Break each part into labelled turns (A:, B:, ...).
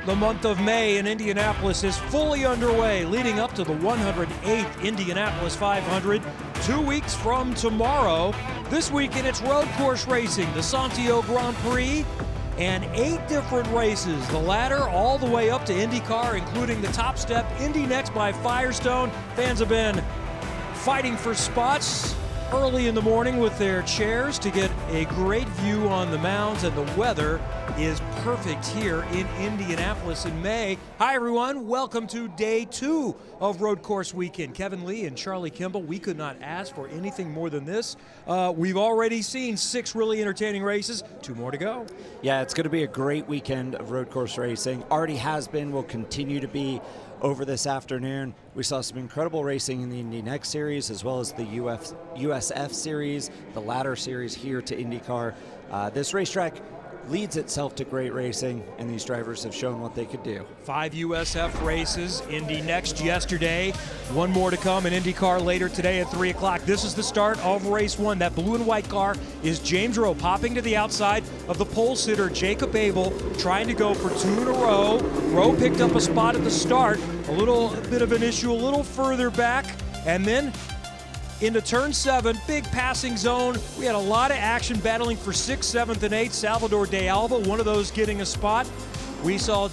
A: The month of May in Indianapolis is fully underway, leading up to the 108th Indianapolis 500, 2 weeks from tomorrow. This weekend it's road course racing, the Santiago Grand Prix, and 8 different races. The ladder all the way up to IndyCar, including the top step, Indy NXT by Firestone. Fans have been fighting for spots early in the morning with their chairs to get a great view on the mounds, and the weather is perfect here in Indianapolis in May. Hi everyone, welcome to day 2 of Road Course Weekend. Kevin Lee and Charlie Kimball, we could not ask for anything more than this. We've already seen 6 really entertaining races, 2 more to go.
B: Yeah, it's going to be a great weekend of road course racing. Already has been, will continue to be over this afternoon. We saw some incredible racing in the Indy NXT series, as well as the USF series, the ladder series here to IndyCar. This racetrack leads itself to great racing, and these drivers have shown what they could do. 5
A: USF races, Indy NXT yesterday, 1 more to come in IndyCar later today at 3 o'clock. This is the start of race 1. That blue and white car is James Rowe popping to the outside of the pole sitter Jacob Abel, trying to go for 2 in a row. Rowe picked up a spot at the start, a little bit of an issue a little further back, and then into turn 7, big passing zone. We had a lot of action battling for 6th, 7th, and 8th. Salvador De Alba, one of those getting a spot. We saw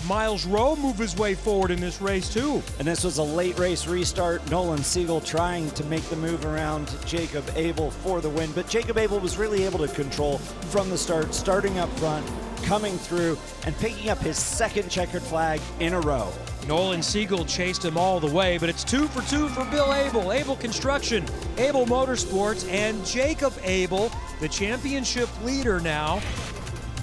A: Miles Rowe move his way forward in this race too.
B: And this was a late race restart. Nolan Siegel trying to make the move around Jacob Abel for the win, but Jacob Abel was really able to control from the start, starting up front, coming through, and picking up his 2nd checkered flag in a row.
A: Nolan Siegel chased him all the way, but it's 2 for 2 for Bill Abel. Abel Construction, Abel Motorsports, and Jacob Abel, the championship leader now.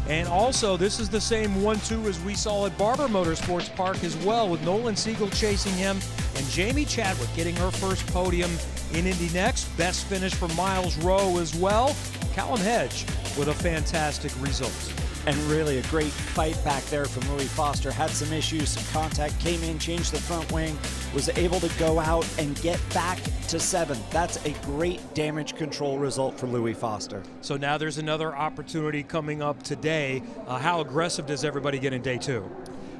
A: And also, this is the same 1-2 as we saw at Barber Motorsports Park as well, with Nolan Siegel chasing him, and Jamie Chadwick getting her first podium in Indy NXT. Best finish for Miles Rowe as well. Callum Hedge with a fantastic result.
B: And really a great fight back there from Louis Foster. Had some issues, some contact, came in, changed the front wing, was able to go out and get back to 7th. That's a great damage control result for Louis Foster.
A: So now there's another opportunity coming up today. How aggressive does everybody get in day 2?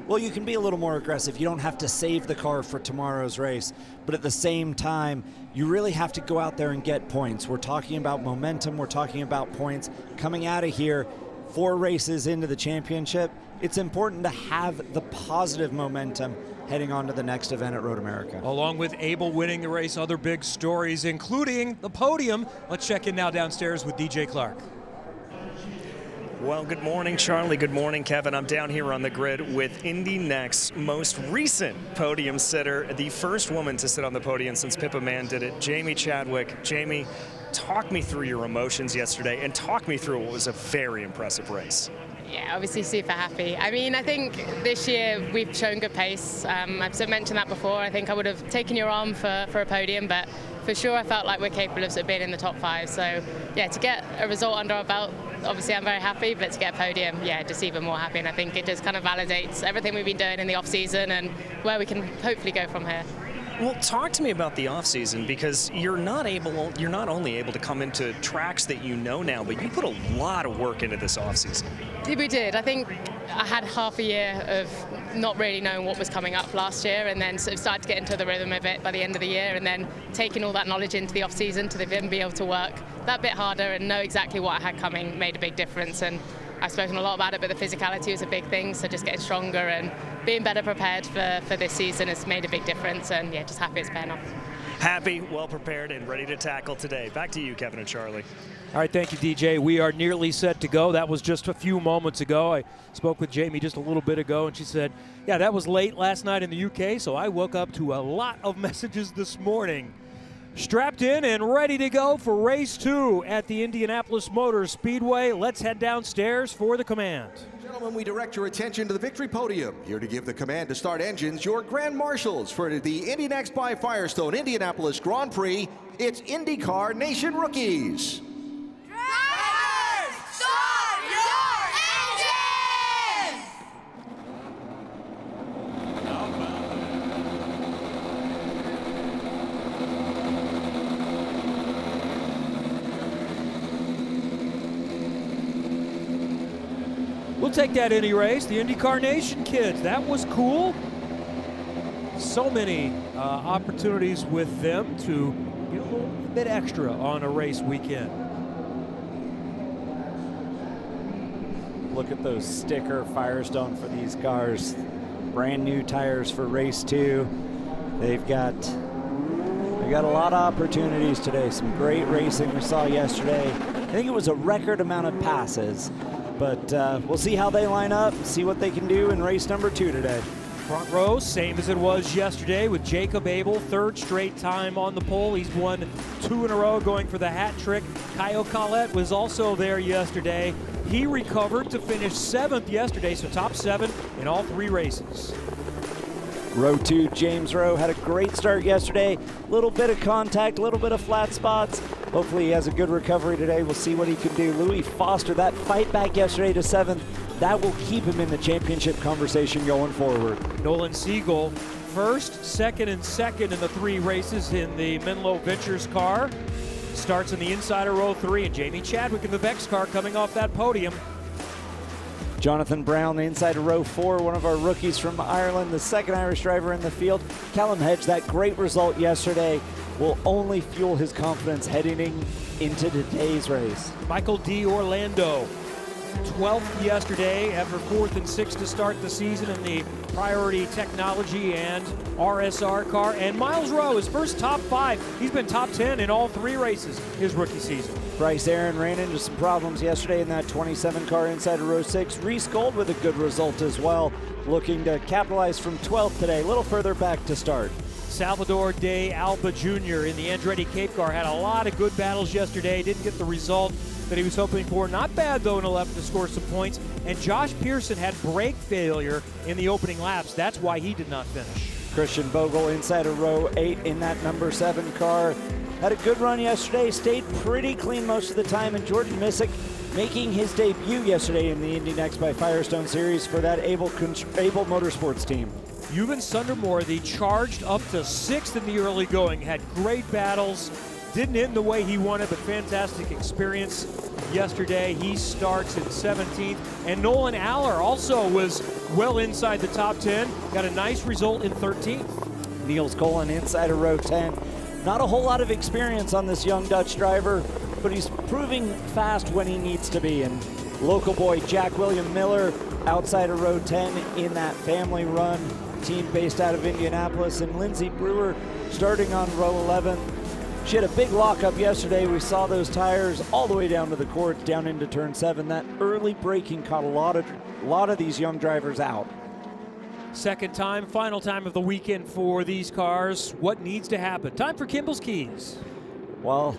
B: Well, you can be a little more aggressive. You don't have to save the car for tomorrow's race, but at the same time, you really have to go out there and get points. We're talking about momentum, we're talking about points. Coming out of here, 4 races into the championship, it's important to have the positive momentum heading on to the next event at Road America.
A: Along with Abel winning the race, other big stories, including the podium. Let's check in now downstairs with DJ Clark.
C: Well, good morning, Charlie. Good morning, Kevin. I'm down here on the grid with Indy NXT's most recent podium sitter, the first woman to sit on the podium since Pippa Mann did it, Jamie Chadwick. Jamie, talk me through your emotions yesterday and talk me through what was a very impressive race.
D: Yeah, obviously super happy. I mean, I think this year we've shown good pace. I've mentioned that before. I think I would have taken your arm for a podium, but for sure I felt like we're capable of being in the top 5. So yeah, to get a result under our belt, obviously I'm very happy, but to get a podium, yeah, just even more happy. And I think it just kind of validates everything we've been doing in the off season and where we can hopefully go from here.
C: Well, talk to me about the off-season, because you're not only able to come into tracks that you know now, but you put a lot of work into this off-season.
D: We did. I think I had half a year of not really knowing what was coming up last year, and then sort of started to get into the rhythm of it by the end of the year, and then taking all that knowledge into the off-season to then be able to work that bit harder and know exactly what I had coming made a big difference. And I've spoken a lot about it, but the physicality was a big thing, so just getting stronger and being better prepared for this season has made a big difference, and yeah, just happy it's paying off.
C: Happy, well prepared, and ready to tackle today. Back to you, Kevin and Charlie.
A: All right, thank you, DJ. We are nearly set to go. That was just a few moments ago. I spoke with Jamie just a little bit ago, and she said, yeah, that was late last night in the UK, so I woke up to a lot of messages this morning. Strapped in and ready to go for race 2 at the Indianapolis Motor Speedway. Let's head downstairs for the command.
E: Gentlemen, we direct your attention to the victory podium. Here to give the command to start engines, your grand marshals for the Indy NXT by Firestone Indianapolis Grand Prix. It's IndyCar Nation rookies.
F: Drivers, start your engines!
A: We'll take that Indy race, the IndyCar Nation kids. That was cool. So many opportunities with them to get a little bit extra on a race weekend.
B: Look at those sticker Firestone for these cars. Brand new tires for race 2. They've got a lot of opportunities today. Some great racing we saw yesterday. I think it was a record amount of passes, but we'll see how they line up, see what they can do in race number 2 today.
A: Front row, same as it was yesterday with Jacob Abel, 3rd straight time on the pole. He's won 2 in a row, going for the hat trick. Kyle Collette was also there yesterday. He recovered to finish 7th yesterday, so top 7 in all 3 races.
B: Row 2, James Rowe had a great start yesterday. A little bit of contact, a little bit of flat spots. Hopefully he has a good recovery today. We'll see what he can do. Louis Foster, that fight back yesterday to 7th, that will keep him in the championship conversation going forward.
A: Nolan Siegel, 1st, 2nd, and 2nd in the 3 races in the Menlo Ventures car. Starts in the inside of row 3, and Jamie Chadwick in the Vex car coming off that podium.
B: Jonathan Brown, the inside of row 4, one of our rookies from Ireland, the 2nd Irish driver in the field. Callum Hedge, that great result yesterday will only fuel his confidence heading into today's race.
A: Michael D. Orlando, 12th yesterday after 4th and 6th to start the season in the Priority Technology and RSR car. And Miles Rowe, his first top 5. He's been top 10 in all 3 races his rookie season.
B: Bryce Aaron ran into some problems yesterday in that 27 car inside of row 6. Reese Gold with a good result as well, looking to capitalize from 12th today, a little further back to start.
A: Salvador De Alba Jr. in the Andretti Cape car had a lot of good battles yesterday, didn't get the result that he was hoping for. Not bad though in 11th to score some points. And Josh Pearson had brake failure in the opening laps. That's why he did not finish.
B: Christian Bogle inside of row 8 in that number 7 car. Had a good run yesterday, stayed pretty clean most of the time, and Jordan Missick making his debut yesterday in the Indy NXT by Firestone Series for that Able Motorsports team.
A: Ewan Sundermore, charged up to 6th in the early going, had great battles, didn't end the way he wanted, but fantastic experience yesterday. He starts in 17th, and Nolan Aller also was well inside the top 10, got a nice result in 13th.
B: Niels Colin inside of row 10. Not a whole lot of experience on this young Dutch driver, but he's proving fast when he needs to be. And local boy Jack William Miller outside of row 10 in that family run team based out of Indianapolis. And Lindsay Brewer starting on row 11. She had a big lockup yesterday. We saw those tires all the way down to the court, down into turn 7. That early braking caught a lot of these young drivers out.
A: Second time, final time of the weekend for these cars. What needs to happen? Time for Kimball's Keys.
B: Well,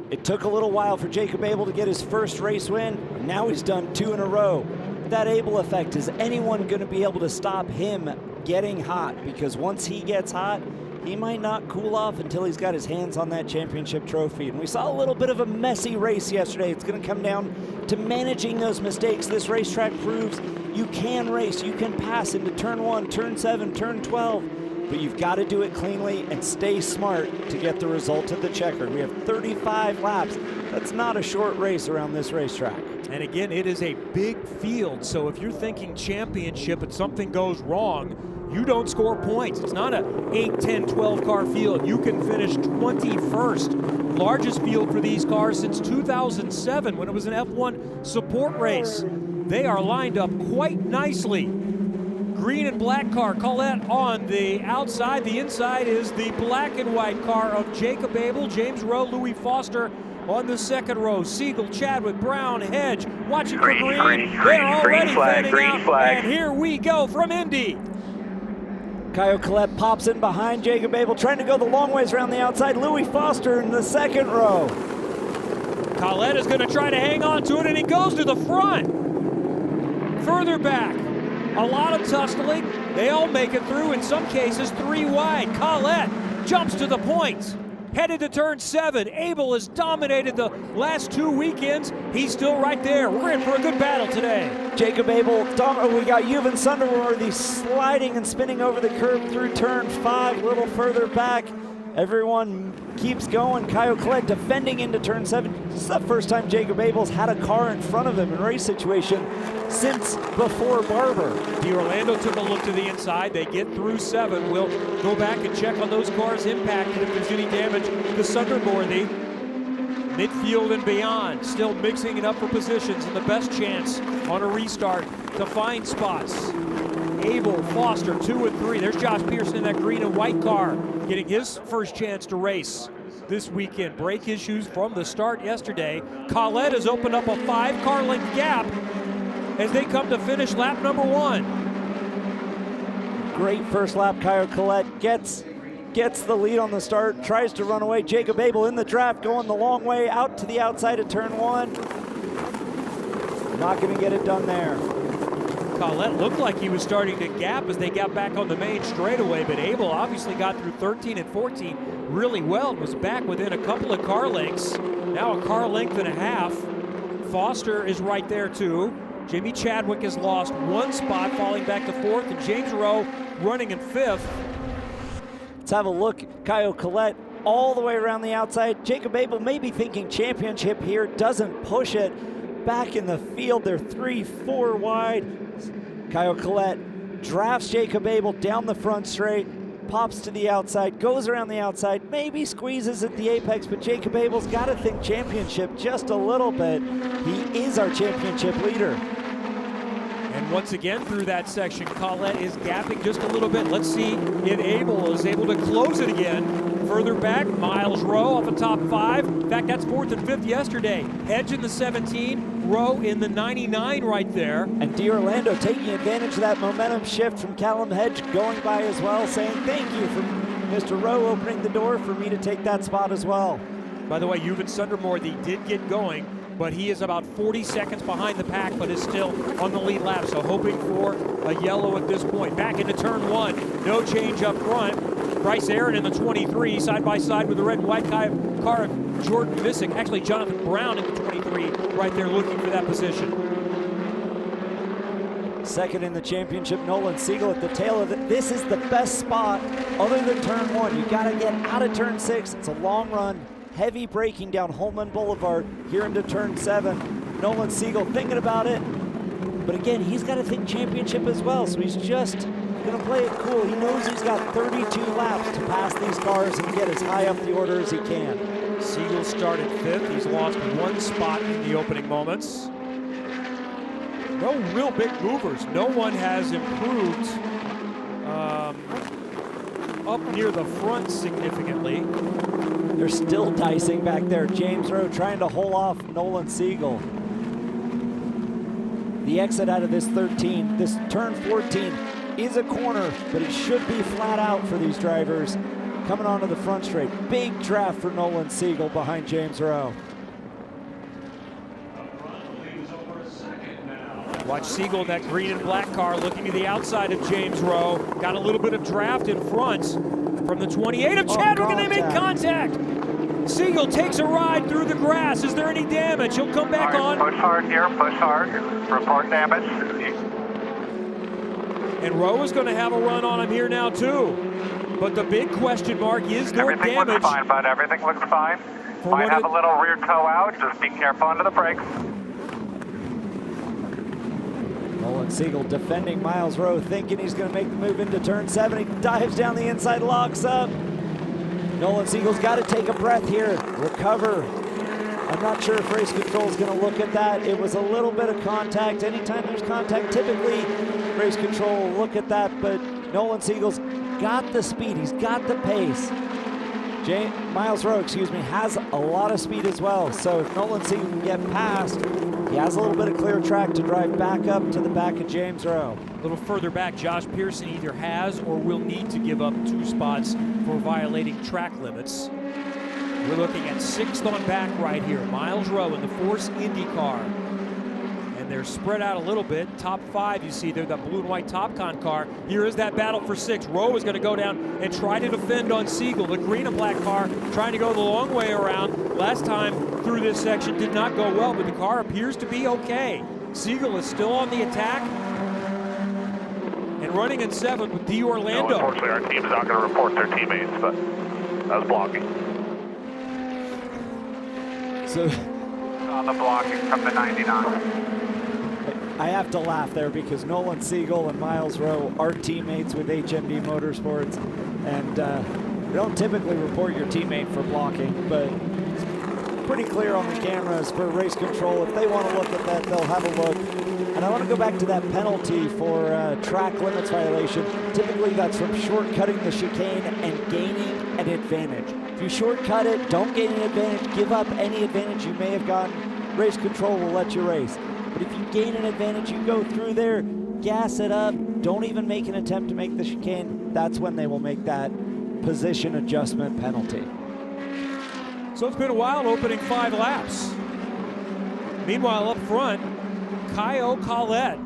B: it took a little while for Jacob Abel to get his first race win. Now he's done 2 in a row. That Abel effect, is anyone going to be able to stop him getting hot? Because once he gets hot, he might not cool off until he's got his hands on that championship trophy. And we saw a little bit of a messy race yesterday. It's going to come down to managing those mistakes. This racetrack proves you can race, you can pass into turn 1, turn 7, turn 12, but you've got to do it cleanly and stay smart to get the result of the checkered. We have 35 laps. That's not a short race around this racetrack.
A: And again, it is a big field, so if you're thinking championship and something goes wrong, you don't score points. It's not a 8, 10, 12 car field. You can finish 21st. Largest field for these cars since 2007 when it was an F1 support race. They are lined up quite nicely. Green and black car, Collette on the outside. The inside is the black and white car of Jacob Abel, James Rowe, Louis Foster on the second row. Siegel, Chadwick, Brown, Hedge, watching for green. They're already fanning out, and here we go from Indy.
B: Kyle Collette pops in behind Jacob Abel, trying to go the long ways around the outside. Louis Foster in the second row.
A: Collette is going to try to hang on to it, and he goes to the front. Further back, a lot of tussling. They all make it through, in some cases 3 wide. Collette jumps to the points. Headed to turn 7. Abel has dominated the last 2 weekends. He's still right there. We're in for a good battle today.
B: Jacob Abel, we got Ewan Sunderworthy sliding and spinning over the curb through turn 5, a little further back.
G: Everyone keeps going. Kyle Collette defending into turn 7. This is the first time Jacob Abels had a car in front of him in race situation since before Barber.
A: D'Orlando took a look to the inside. They get through 7. We'll go back and check on those cars impacted if there's any damage to Sunderworthy. Midfield and beyond, still mixing it up for positions and the best chance on a restart to find spots. Abel, Foster, 2 and 3. There's Josh Pearson in that green and white car, getting his first chance to race this weekend. Brake issues from the start yesterday. Collette has opened up a 5-car length gap as they come to finish lap number 1.
G: Great first lap. Kyle Collette gets the lead on the start, tries to run away. Jacob Abel in the draft, going the long way out to the outside of turn 1. Not going to get it done there.
A: Collette looked like he was starting to gap as they got back on the main straightaway, but Abel obviously got through 13 and 14 really well and was back within a couple of car lengths. Now a car length and a half. Foster is right there too. Jimmy Chadwick has lost 1 spot, falling back to 4th, and James Rowe running in 5th.
G: Let's have a look. Kyle Collette all the way around the outside. Jacob Abel maybe thinking championship here, doesn't push it. Back in the field, they're 3-4 wide. Kyle Collette drafts Jacob Abel down the front straight, pops to the outside, goes around the outside, maybe squeezes at the apex, but Jacob Abel's got to think championship just a little bit. He is our championship leader.
A: And once again through that section, Collette is gapping just a little bit. Let's see if Abel is able to close it again. Further back, Miles Rowe off the top 5. In fact, that's 4th and 5th yesterday. Hedge in the 17, Rowe in the 99 right there.
G: And D'Orlando taking advantage of that momentum shift from Callum Hedge going by as well, saying thank you for Mr. Rowe opening the door for me to take that spot as well.
A: By the way, Euven Sunderworthy did get going, but he is about 40 seconds behind the pack, but is still on the lead lap, so hoping for a yellow at this point. Back into turn 1, no change up front. Bryce Aaron in the 23, side by side with the red and white car of Jordan Visick. Actually, Jonathan Brown in the 23, right there looking for that position.
G: Second in the championship, Nolan Siegel at the tail of it. This is the best spot other than turn 1. You gotta get out of turn 6. It's a long run, heavy braking down Holman Boulevard here into turn 7. Nolan Siegel thinking about it, but again, he's got to think championship as well, so he's just gonna play it cool. He knows he's got 32 laps to pass these cars and get as high up the order as he can.
A: Siegel started 5th. He's lost 1 spot in the opening moments. No real big movers. No one has improved up near the front significantly.
G: They're still dicing back there. James Rowe trying to hold off Nolan Siegel. The exit out of this 13, this turn 14 is a corner, but it should be flat out for these drivers coming onto the front straight. Big draft for Nolan Siegel behind James Rowe.
A: Watch Siegel in that green and black car looking to the outside of James Rowe. Got a little bit of draft in front from the 28 of Chadwick, and they make contact. Siegel takes a ride through the grass. Is there any damage? He'll come back on.
H: Push hard here, push hard. Report damage.
A: And Rowe is going to have a run on him here now too. But the big question mark is there
H: Everything
A: damage?
H: looks fine, bud. Everything looks fine. Might have a little rear toe out. Just be careful under the brakes.
G: Nolan Siegel defending Miles Rowe, thinking he's going to make the move into turn 7. He dives down the inside, locks up. Nolan Siegel's got to take a breath here, recover. I'm not sure if race control is going to look at that. It was a little bit of contact. Anytime there's contact, typically race control will look at that, but Nolan Siegel's got the speed. He's got the pace. Miles Rowe, has a lot of speed as well. So if Nolan Siegel can get past, he has a little bit of clear track to drive back up to the back of James Rowe.
A: A little further back, Josh Pearson either has or will need to give up 2 spots for violating track limits. We're looking at 6th on back right here. Miles Rowe in the Force Indy car. And they're spread out a little bit. Top 5, you see there, that blue and white Top Con car. Here is that battle for 6. Rowe is going to go down and try to defend on Siegel. The green and black car trying to go the long way around. Last time through this section did not go well, but the car appears to be okay. Siegel is still on the attack. And running in 7th with D'Orlando.
H: No, unfortunately, our team's not going to report their teammates, but That was blocking.
G: So
H: On the blocking from the 99.
G: I have to laugh there because Nolan Siegel and Miles Rowe are teammates with HMD Motorsports, and we don't typically report your teammate for blocking, but it's pretty clear on the cameras for race control. If they want to look at that, they'll have a look. And I want to go back to that penalty for track limits violation. Typically that's from shortcutting the chicane and gaining an advantage. If you shortcut it, don't gain an advantage, give up any advantage you may have gotten, race control will let you race. But if you gain an advantage, you go through there, gas it up, don't even make an attempt to make the chicane, that's when they will make that position adjustment penalty.
A: So it's been a wild opening 5 laps. Meanwhile, up front, Caio Collet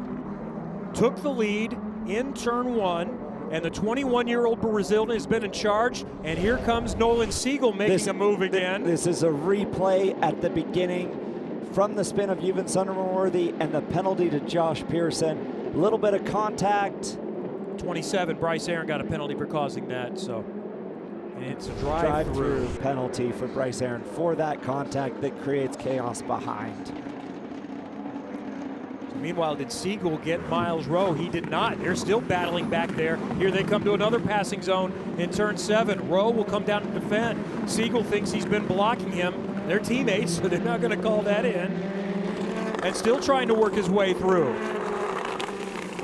A: took the lead in turn 1, and the 21-year-old Brazilian has been in charge, and here comes Nolan Siegel making a move again.
G: This is a replay at the beginning from the spin of Ewan Sunderworthy and the penalty to Josh Pearson. A little bit of contact.
A: 27, Bryce Aaron got a penalty for causing that, so. And it's a drive-through
G: penalty for Bryce Aaron for that contact that creates chaos behind.
A: Meanwhile, did Siegel get Miles Rowe? He did not. They're still battling back there. Here they come to another passing zone in turn 7. Rowe will come down to defend. Siegel thinks he's been blocking him. They're teammates, so they're not going to call that in. And still trying to work his way through.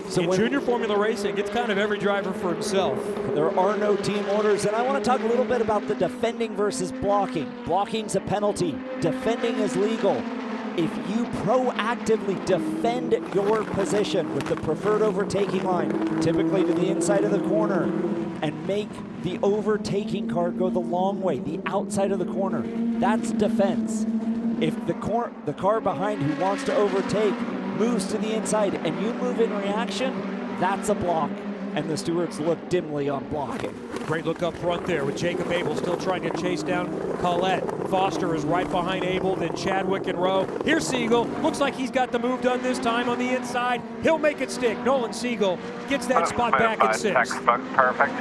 A: So in junior formula racing, it's kind of every driver for himself.
G: There are no team orders, and I want to talk a little bit about the defending versus blocking. Blocking's a penalty. Defending is legal. If you proactively defend your position with the preferred overtaking line, typically to the inside of the corner, and make the overtaking car go the long way, the outside of the corner, that's defense. If the car behind who wants to overtake moves to the inside and you move in reaction, that's a block. And the stewards look dimly on blocking.
A: Great look up front there with Jacob Abel still trying to chase down Collet. Foster is right behind Abel, then Chadwick and Rowe. Here's Siegel. Looks like he's got the move done this time on the inside. He'll make it stick. Nolan Siegel gets that spot back in 6th.
H: Textbook, perfect.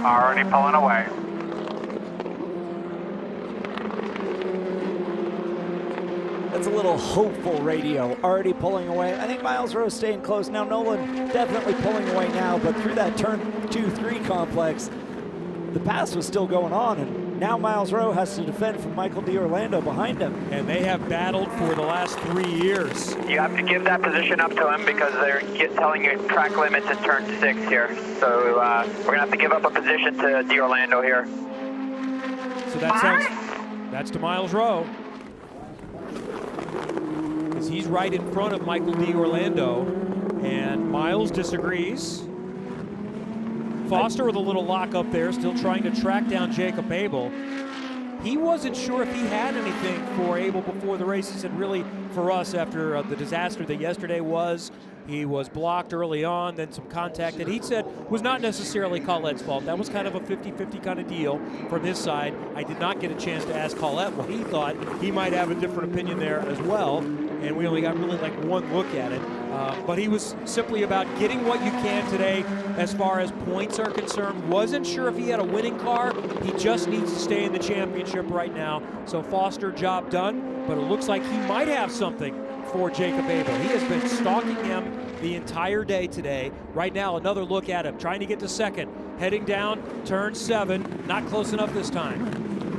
H: Already pulling away.
G: That's a little hopeful radio, already pulling away. I think Miles Rowe staying close. Now Nolan definitely pulling away now, but through that turn 2-3 complex, the pass was still going on, and now Miles Rowe has to defend from Michael D'Orlando behind him.
A: And they have battled for the last 3 years.
I: You have to give that position up to him because they're telling you track limits in turn 6 here. So we're going to have to give up a position to D'Orlando here.
A: So that's to Miles Rowe. Because he's right in front of Michael D'Orlando, and Miles disagrees. Foster with a little lock up there, still trying to track down Jacob Abel. He wasn't sure if he had anything for Abel before the race. He said really for us after the disaster that yesterday was. He was blocked early on, then some contact that he said was not necessarily Collette's fault. That was kind of a 50-50 kind of deal from his side. I did not get a chance to ask Collette what he thought. He might have a different opinion there as well, and we only got really like one look at it. But he was simply about getting what you can today as far as points are concerned. Wasn't sure if he had a winning car. He just needs to stay in the championship right now. So Foster, job done, but it looks like he might have something for Jacob Abel. He has been stalking him the entire day today. Right now, another look at him, trying to get to second. Heading down, turn 7, not close enough this time.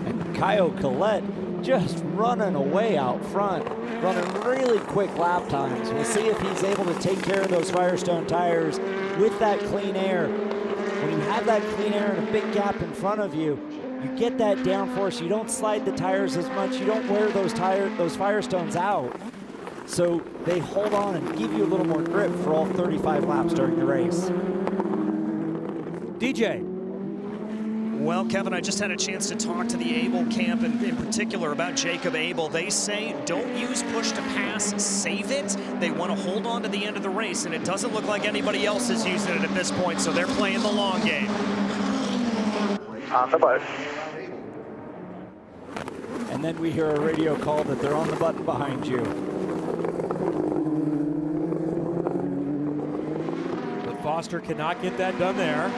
G: And Caio Collet just running away out front, running really quick lap times. We'll see if he's able to take care of those Firestone tires with that clean air. When you have that clean air and a big gap in front of you, you get that downforce, you don't slide the tires as much, you don't wear those Firestones out. So they hold on and give you a little more grip for all 35 laps during the race.
A: DJ.
C: Well, Kevin, I just had a chance to talk to the Abel camp, and in particular about Jacob Abel. They say don't use push to pass, save it. They want to hold on to the end of the race, and it doesn't look like anybody else is using it at this point, so they're playing the long game.
I: On the button.
G: And then we hear a radio call that they're on the button behind you.
A: Foster cannot get that done there.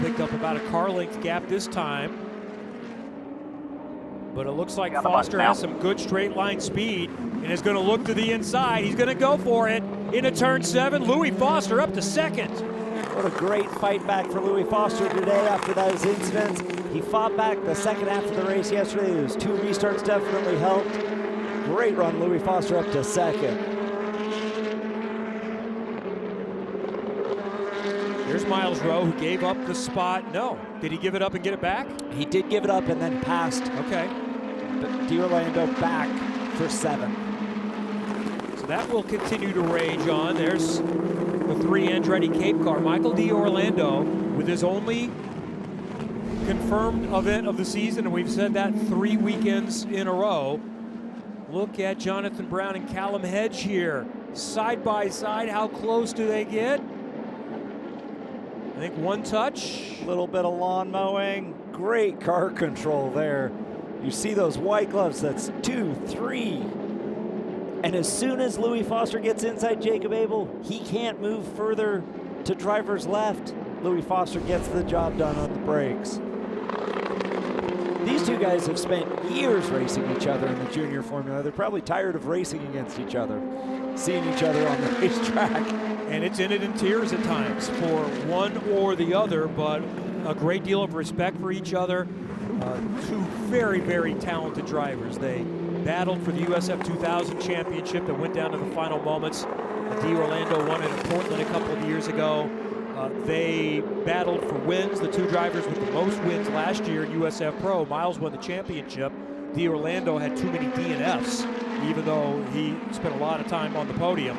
A: picked up about a car length gap this time. But it looks like Foster has some good straight line speed and is going to look to the inside. He's going to go for it into turn 7. Louis Foster up to second.
G: What a great fight back for Louis Foster today after those incidents. He fought back the second half of the race yesterday. Those 2 restarts definitely helped. Great run, Louis Foster up to second.
A: There's Miles Rowe, who gave up the spot. No, did he give it up and get it back?
G: He did give it up and then passed.
A: Okay.
G: D'Orlando back for 7.
A: So that will continue to rage on. There's the 3 Andretti Cape car. Michael D'Orlando with his only confirmed event of the season, and we've said that 3 weekends in a row. Look at Jonathan Brown and Callum Hedge here. Side by side, how close do they get? I think 1 touch.
G: A little bit of lawn mowing. Great car control there. You see those white gloves, that's 2, 3. And as soon as Louis Foster gets inside Jacob Abel, he can't move further to driver's left. Louis Foster gets the job done on the brakes. These 2 guys have spent years racing each other in the junior formula. They're probably tired of racing against each other, seeing each other on the racetrack.
A: And it's in it in tears at times for one or the other, but a great deal of respect for each other. 2 very, very talented drivers. They battled for the USF 2000 championship that went down to the final moments. D'Orlando won it in Portland a couple of years ago. They battled for wins. The 2 drivers with the most wins last year in USF Pro. Miles won the championship. D'Orlando had too many DNFs, even though he spent a lot of time on the podium.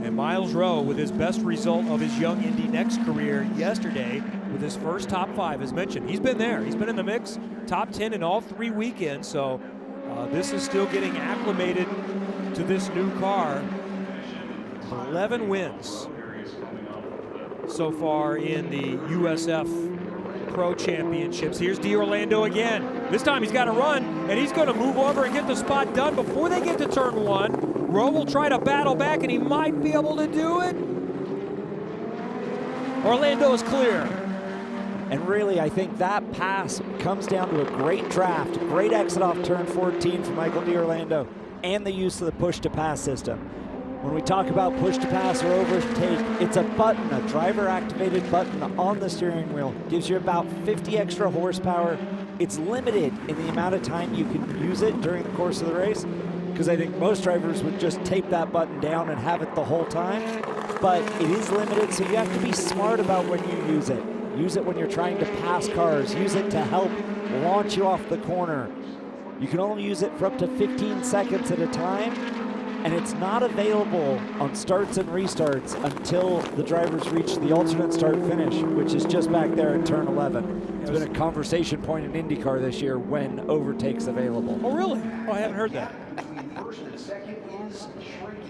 A: And Miles Rowe with his best result of his young Indy NXT career yesterday with his first top 5, as mentioned. He's been there. He's been in the mix, top 10 in all 3 weekends. So this is still getting acclimated to this new car. 11 wins so far in the USF Pro Championships. Here's D'Orlando again. This time he's got to run, and he's going to move over and get the spot done before they get to turn 1. Rowe will try to battle back, and he might be able to do it. Orlando is clear.
G: And really, I think that pass comes down to a great draft, great exit off turn 14 for Michael D'Orlando, and the use of the push-to-pass system. When we talk about push-to-pass or overtake, it's a button, a driver-activated button on the steering wheel. Gives you about 50 extra horsepower. It's limited in the amount of time you can use it during the course of the race, because I think most drivers would just tape that button down and have it the whole time. But it is limited, so you have to be smart about when you use it. Use it when you're trying to pass cars. Use it to help launch you off the corner. You can only use it for up to 15 seconds at a time, and it's not available on starts and restarts until the drivers reach the alternate start finish, which is just back there at turn 11. It's been a conversation point in IndyCar this year when overtake's available.
A: Oh, really? Oh, I haven't heard that.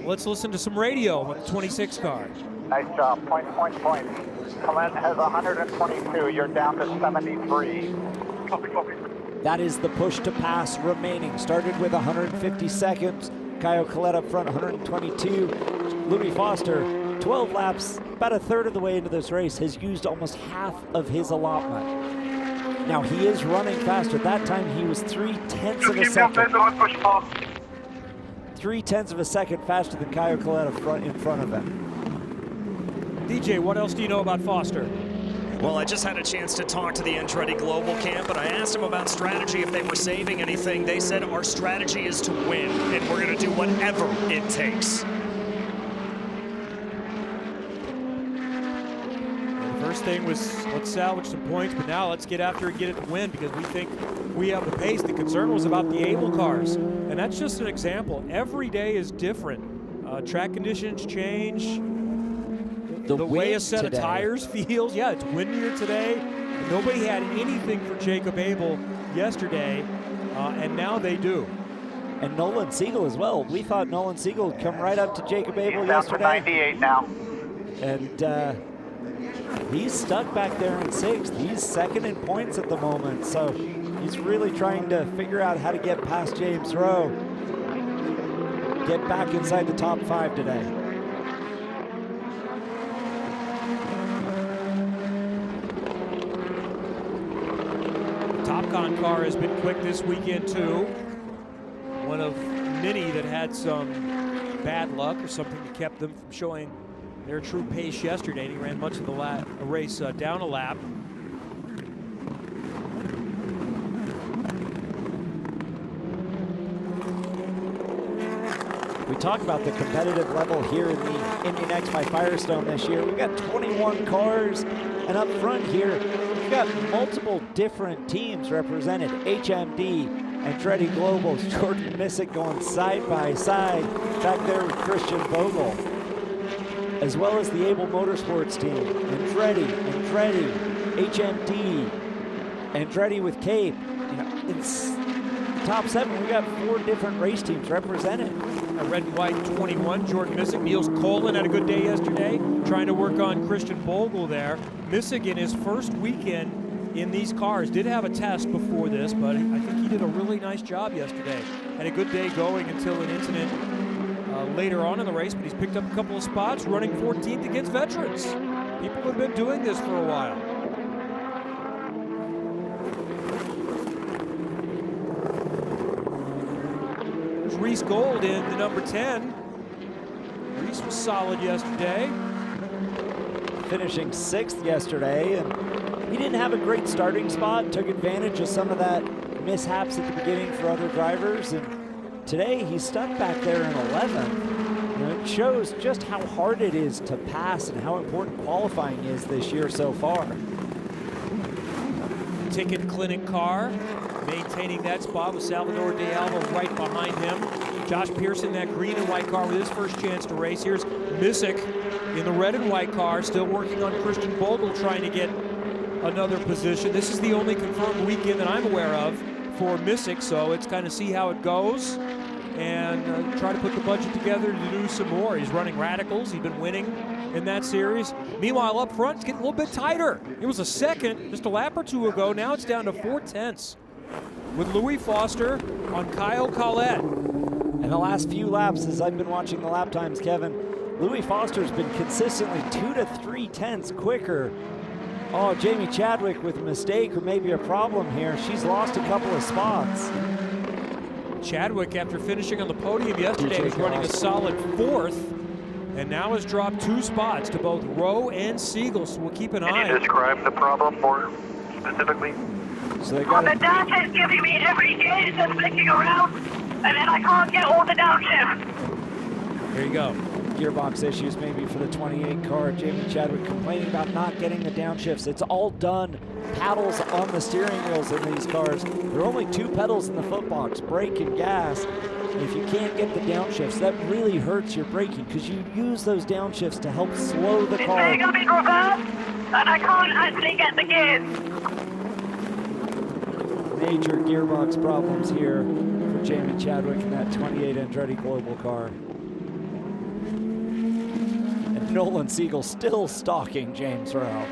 A: Let's listen to some radio with the 26 car.
H: Nice job. Point. Clement has 122. You're down to 73. Copy.
G: That is the push to pass remaining. Started with 150 seconds. Kyle Collette up front, 122. Louis Foster, 12 laps, about a third of the way into this race, has used almost half of his allotment. Now he is running faster. That time he was 3/10 of a second. 3/10 of a second faster than Kyle Collette in front of him.
A: DJ, what else do you know about Foster?
C: Well, I just had a chance to talk to the Andretti Global camp, and I asked them about strategy, if they were saving anything. They said our strategy is to win, and we're going to do whatever it takes.
A: The first thing was let's salvage some points, but now let's get after and get it to win because we think we have the pace. The concern was about the Able cars, and that's just an example. Every day is different. Track conditions change. The way a set of tires feels. Yeah, it's windier today. Nobody had anything for Jacob Abel yesterday, and now they do.
G: And Nolan Siegel as well. We thought Nolan Siegel would come right up to Jacob Abel yesterday.
H: Down to 98 now.
G: And he's stuck back there in 6th. He's second in points at the moment. So he's really trying to figure out how to get past James Rowe. Get back inside the top 5 today.
A: Icon car has been quick this weekend too. One of many that had some bad luck or something that kept them from showing their true pace yesterday. And he ran much of the race down a lap.
G: We talk about the competitive level here in the Indy NXT by Firestone this year. We've got 21 cars, and up front here, we've got multiple different teams represented. HMD, Andretti Global's Jordan Missick going side by side back there with Christian Vogel, as well as the Able Motorsports team. Andretti, HMD, Andretti with Cape. You know, it's top 7. We got 4 different race teams represented.
A: A red and white 21, Jordan Missick. Niels Colin had a good day yesterday, trying to work on Christian Vogel there. Missick in his first weekend in these cars did have a test before this, but I think he did a really nice job yesterday. Had a good day going until an incident later on in the race, but he's picked up a couple of spots, running 14th against veterans. People have been doing this for a while. Reese Gold in the number 10. Reese was solid yesterday.
G: Finishing 6th yesterday, and he didn't have a great starting spot, took advantage of some of that mishaps at the beginning for other drivers, and today he's stuck back there in 11th. You know, it shows just how hard it is to pass and how important qualifying is this year so far.
A: Ticket Clinic car, maintaining that spot with Salvador De Alva right behind him. Josh Pearson, that green and white car with his first chance to race. Here's Missick in the red and white car, still working on Christian Vogel, trying to get another position. This is the only confirmed weekend that I'm aware of for Missick, so it's kind of see how it goes and try to put the budget together to do some more. He's running radicals. He's been winning in that series. Meanwhile, up front, it's getting a little bit tighter. It was a second just a lap or two ago. Now it's down to 4/10 with Louis Foster on Kyle Collette.
G: In the last few laps, as I've been watching the lap times, Kevin, Louis Foster's been consistently 2 to 3 tenths quicker. Oh, Jamie Chadwick with a mistake or maybe a problem here. She's lost a couple of spots.
A: Chadwick, after finishing on the podium yesterday, was running a solid 4th, and now has dropped 2 spots to both Rowe and Siegel, so we'll keep an eye.
I: Can you describe the problem more specifically?
G: So they got
F: The dash is giving me every gauge that's flicking around, and then I can't get all the downshift.
A: There you go.
G: gearbox issues maybe for the 28 car. Jamie Chadwick complaining about not getting the downshifts. It's all done. Paddles on the steering wheels in these cars. There are only 2 pedals in the footbox, brake and gas. And if you can't get the downshifts, that really hurts your braking because you use those downshifts to help slow the car.
F: It's going to be reversed, and I can't actually get the gears.
G: Major gearbox problems here for Jamie Chadwick in that 28 Andretti Global car. And Nolan Siegel still stalking James Rowe.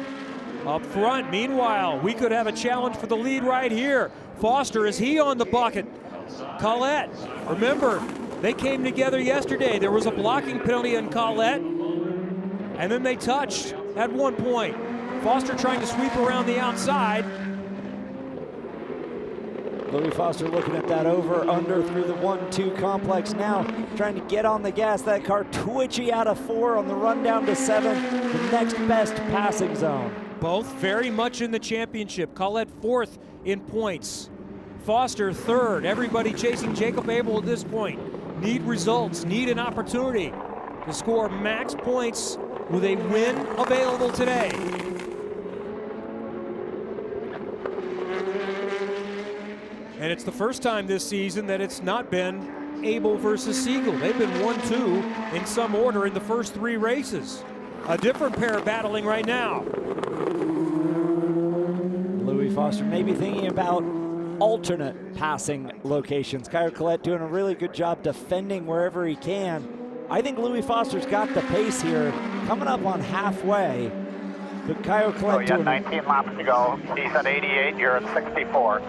A: Up front, meanwhile, we could have a challenge for the lead right here. Foster, is he on the bucket? Collette, remember, they came together yesterday. There was a blocking penalty on Collette, and then they touched at one point. Foster trying to sweep around the outside.
G: Louis Foster looking at that over, under through the 1-2 complex now, trying to get on the gas. That car twitchy out of 4 on the run down to 7, the next best passing zone.
A: Both very much in the championship. Collette 4th in points. Foster 3rd. Everybody chasing Jacob Abel at this point. Need results, need an opportunity to score max points with a win available today. And it's the first time this season that it's not been Abel versus Siegel. They've been 1-2 in some order in the first 3 races. A different pair battling right now.
G: Louis Foster maybe thinking about alternate passing locations. Kyle Collette doing a really good job defending wherever he can. I think Louis Foster's got the pace here, coming up on halfway. But Kyle Collette
H: you got 19 laps to go. He's at 88, you're at 64.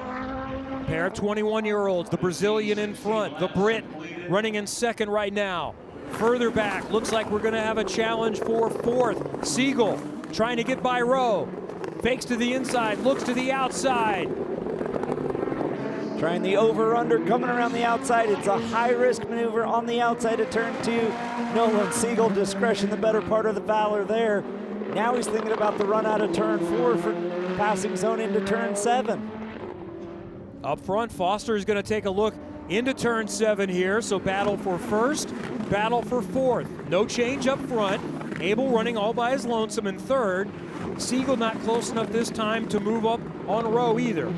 A: Pair of 21-year-olds, the Brazilian in front, the Brit running in 2nd right now. Further back, looks like we're gonna have a challenge for 4th. Siegel trying to get by Rowe. Fakes to the inside, looks to the outside.
G: Trying the over-under, coming around the outside. It's a high-risk maneuver on the outside of turn 2. Nolan Siegel, discretion the better part of the valor there. Now he's thinking about the run out of turn 4 for passing zone into turn 7.
A: Up front, Foster is going to take a look into turn 7 here. So battle for first, battle for fourth. No change up front. Abel running all by his lonesome in third. Siegel not close enough this time to move up on row either.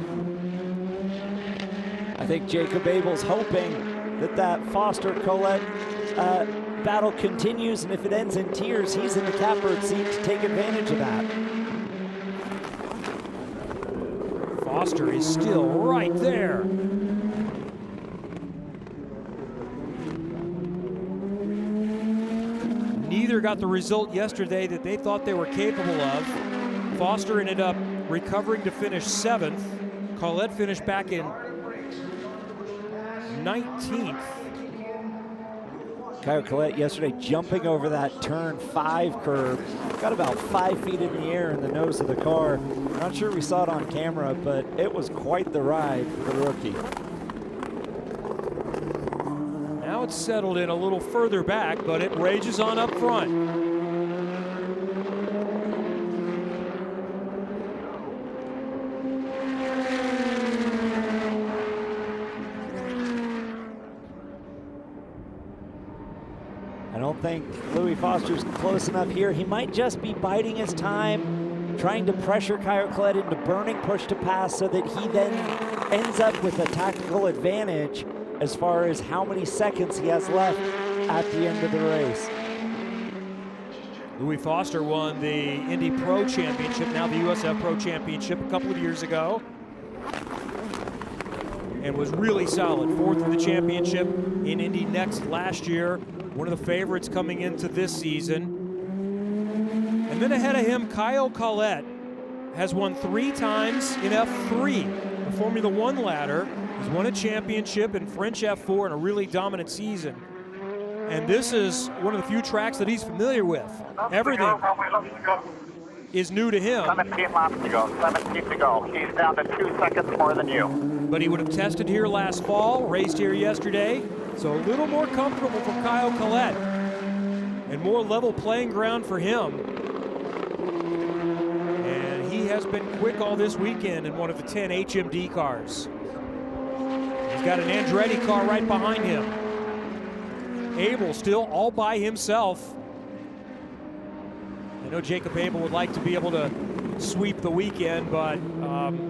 G: I think Jacob Abel's hoping that that Foster-Colette battle continues, and if it ends in tears, he's in the catbird seat to take advantage of that.
A: Foster is still right there. Neither got the result yesterday that they thought they were capable of. Foster ended up recovering to finish 7th. Colette finished back in 19th.
G: Kyle Colette yesterday jumping over that turn 5 curve. Got about 5 feet in the air in the nose of the car. Not sure we saw it on camera, but it was quite the ride for the rookie.
A: Now it's settled in a little further back, but it rages on up front.
G: I don't think Louis Foster's close enough here. He might just be biding his time, trying to pressure Kyle Colette into burning push to pass so that he then ends up with a tactical advantage as far as how many seconds he has left at the end of the race.
A: Louis Foster won the Indy Pro Championship, now the USF Pro Championship a couple of years ago, and was really solid. 4th in the championship in Indy NXT last year. One of the favorites coming into this season. And then ahead of him, Kyle Colette has won 3 times in F3, the Formula One ladder. He's won a championship in French F4 in a really dominant season. And this is one of the few tracks that he's familiar with. Everything is new to him.
H: 17 laps to go, 17 to go. He's down to 2 seconds more than you.
A: But he would have tested here last fall, raced here yesterday. So a little more comfortable for Kyle Colette and more level playing ground for him. And he has been quick all this weekend in one of the 10 HMD cars. He's got an Andretti car right behind him. Abel still all by himself. I know Jacob Abel would like to be able to sweep the weekend, but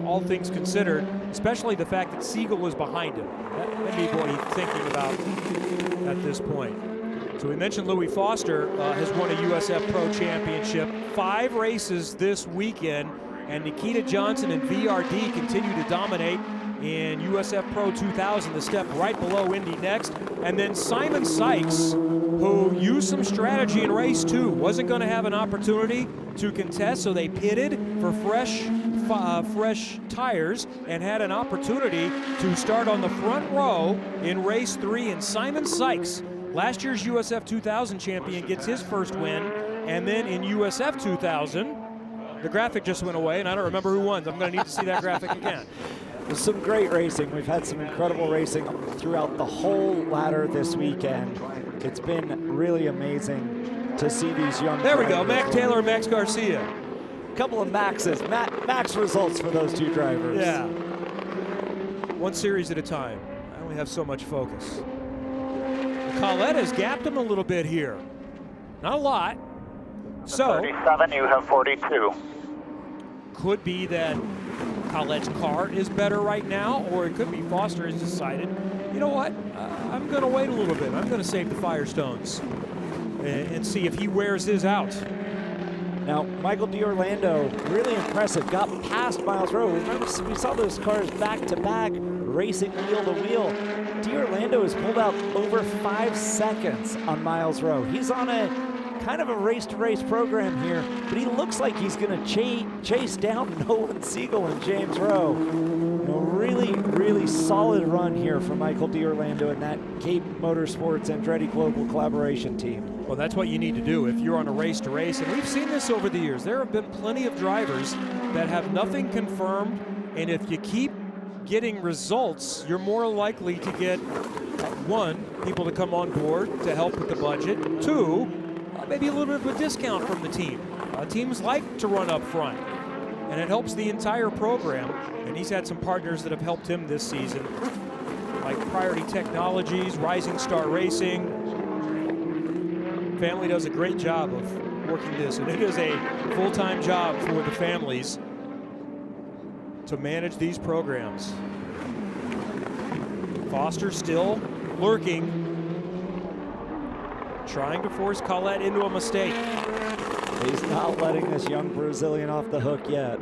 A: all things considered, especially the fact that Siegel was behind him. That may be what he's thinking about at this point. So we mentioned Louis Foster has won a USF Pro Championship, 5 races this weekend, and Nikita Johnson and VRD continue to dominate in USF Pro 2000, the step right below Indy NXT. And then Simon Sykes, who used some strategy in race 2, wasn't going to have an opportunity to contest, so they pitted for fresh tires and had an opportunity to start on the front row in race 3. And Simon Sykes, last year's USF 2000 champion, gets his first win. And then in USF 2000, the graphic just went away, and I don't remember who won. I'm going to need to see that graphic again.
G: Some great racing. We've had some incredible racing throughout the whole ladder this weekend. It's been really amazing to see these young
A: There we go,
G: drivers.
A: Mac Taylor and Max Garcia.
G: A couple of Maxes, Max results for those 2 drivers.
A: Yeah. One series at a time. I only have so much focus. Colette has gapped him a little bit here. Not a lot. So
H: 37, you have 42.
A: could be that Colette's car is better right now, or it could be Foster has decided, you know what, I'm going to wait a little bit. I'm going to save the Firestones and see if he wears his out.
G: Now, Michael D'Orlando, really impressive, got past Miles Rowe. Remember, we saw those cars back-to-back, racing wheel to wheel. D'Orlando has pulled out over 5 seconds on Miles Rowe. He's on a kind of a race-to-race program here, but he looks like he's going to chase down Nolan Siegel and James Rowe. You know, really solid run here for Michael D'Orlando and that Cape Motorsports Andretti Global Collaboration team.
A: Well, that's what you need to do if you're on a race-to-race, and we've seen this over the years. There have been plenty of drivers that have nothing confirmed, and if you keep getting results, you're more likely to get, one, people to come on board to help with the budget. Two, maybe a little bit of a discount from the team. Teams like to run up front, and it helps the entire program. And he's had some partners that have helped him this season, like Priority Technologies, Rising Star Racing. Family does a great job of working this, and it is a full-time job for the families to manage these programs. Foster still lurking, trying to force Colette into a mistake.
G: He's not letting this young Brazilian off the hook yet.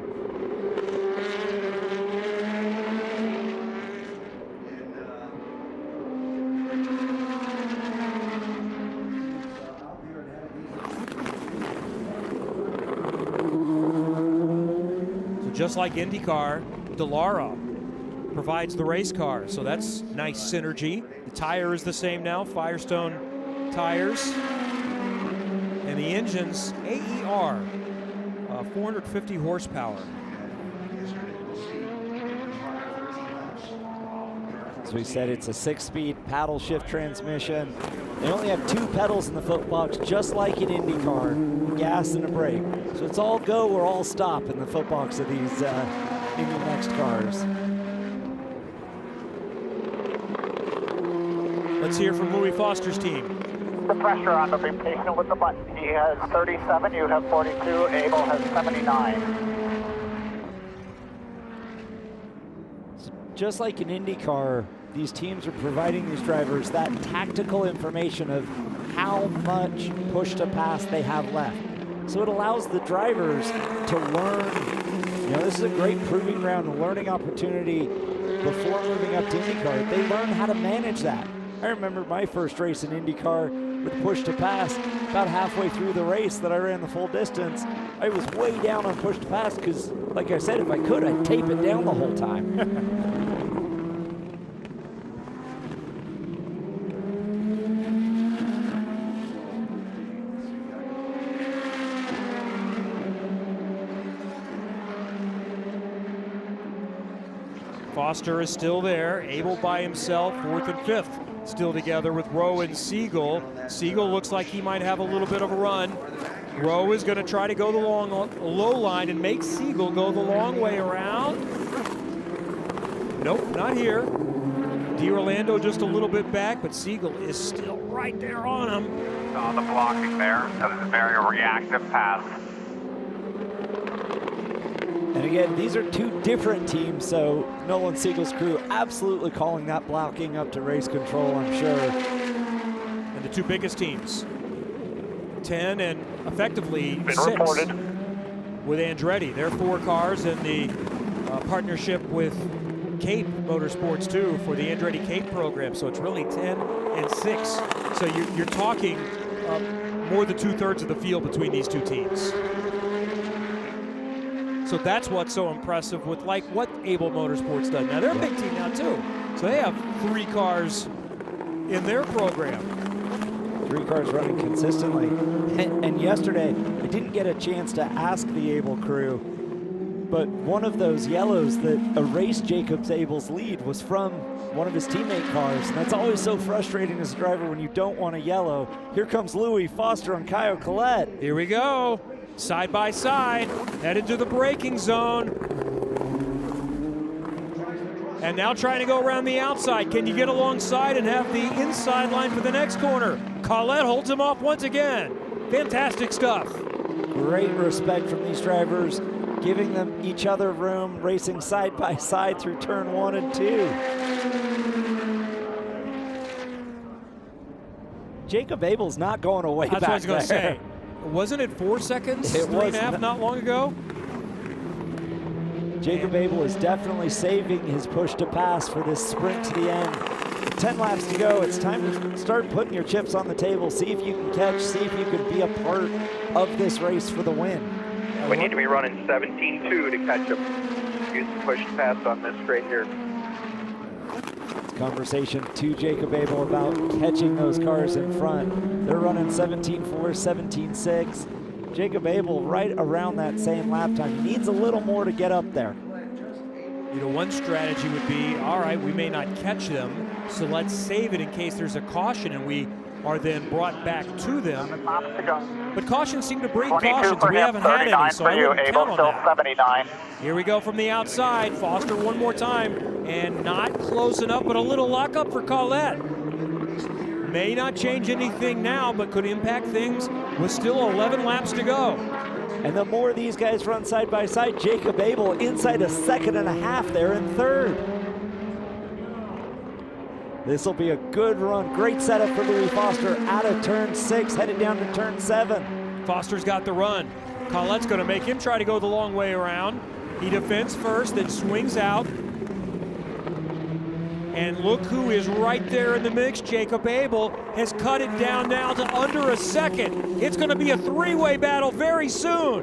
A: So just like IndyCar, Dallara provides the race car, so that's nice synergy. The tire is the same now, Firestone tires. And the engine's AER, 450 horsepower.
G: As we said, it's a 6-speed paddle shift transmission. They only have 2 pedals in the footbox, just like in IndyCar, a gas and a brake. So it's all go or all stop in the footbox of these Indy NXT cars.
A: Let's hear from Louis Foster's team.
H: The pressure on to be patient with the button. He has 37, you have 42, Abel has 79.
G: Just like in IndyCar, these teams are providing these drivers that tactical information of how much push to pass they have left. So it allows the drivers to learn. You know, this is a great proving ground, a learning opportunity before moving up to IndyCar. They learn how to manage that. I remember my first race in IndyCar with push to pass. About halfway through the race that I ran the full distance, I was way down on push to pass because, like I said, if I could, I'd tape it down the whole time.
A: Foster is still there, Abel by himself, 4th and 5th. Still together with Rowe and Siegel. Siegel looks like he might have a little bit of a run. Rowe is going to try to go the low line and make Siegel go the long way around. Nope, not here. D'Orlando just a little bit back, but Siegel is still right there on him.
I: Saw the blocking there. That was a very reactive pass.
G: And again, these are 2 different teams, so Nolan Siegel's crew absolutely calling that blocking up to race control, I'm sure.
A: And the 2 biggest teams, 10 and effectively 6 with Andretti. Their 4 cars and the partnership with Cape Motorsports too for the Andretti Cape program. So it's really 10 and 6. So you're talking more than 2/3 of the field between these 2 teams. So that's what's so impressive with like what Abel Motorsports does. Now they're a big team now too. So they have 3 cars in their program.
G: 3 cars running consistently. And yesterday, I didn't get a chance to ask the Abel crew, but one of those yellows that erased Jacobs Abel's lead was from one of his teammate cars. And that's always so frustrating as a driver when you don't want a yellow. Here comes Louis Foster and Kyle Collette.
A: Here we go. Side by side, headed to the braking zone. And now trying to go around the outside. Can you get alongside and have the inside line for the next corner? Collette holds him off once again. Fantastic stuff.
G: Great respect from these drivers, giving them each other room, racing side by side through turn 1 and 2. Jacob Abel's not going away back there.
A: That's what I was going to say. Wasn't it 4 seconds,
G: it
A: 3.5 not long ago?
G: Jacob Abel is definitely saving his push to pass for this sprint to the end. 10 laps to go. It's time to start putting your chips on the table. See if you can catch, see if you can be a part of this race for the win.
H: We need to be running 17.2 to catch him. Use the push to pass on this straight here.
G: Conversation to Jacob Abel about catching those cars in front. They're running 17.4, 17.6. Jacob Abel right around that same lap time. He needs a little more to get up there.
A: You know, one strategy would be, all right, we may not catch them, so let's save it in case there's a caution and we are then brought back to them. But cautions seem to breed cautions. We haven't had any, so I wouldn't count on that.
H: 79.
A: Here we go from the outside. Foster one more time, and not close enough, but a little lockup for Colette. May not change anything now, but could impact things with still 11 laps to go.
G: And the more these guys run side by side, Jacob Abel inside a second and a half there in third. This will be a good run. Great setup for Louis Foster out of turn 6, headed down to turn 7.
A: Foster's got the run. Colette's going to make him try to go the long way around. He defends first, then swings out. And look who is right there in the mix. Jacob Abel has cut it down now to under a second. It's going to be a three-way battle very soon,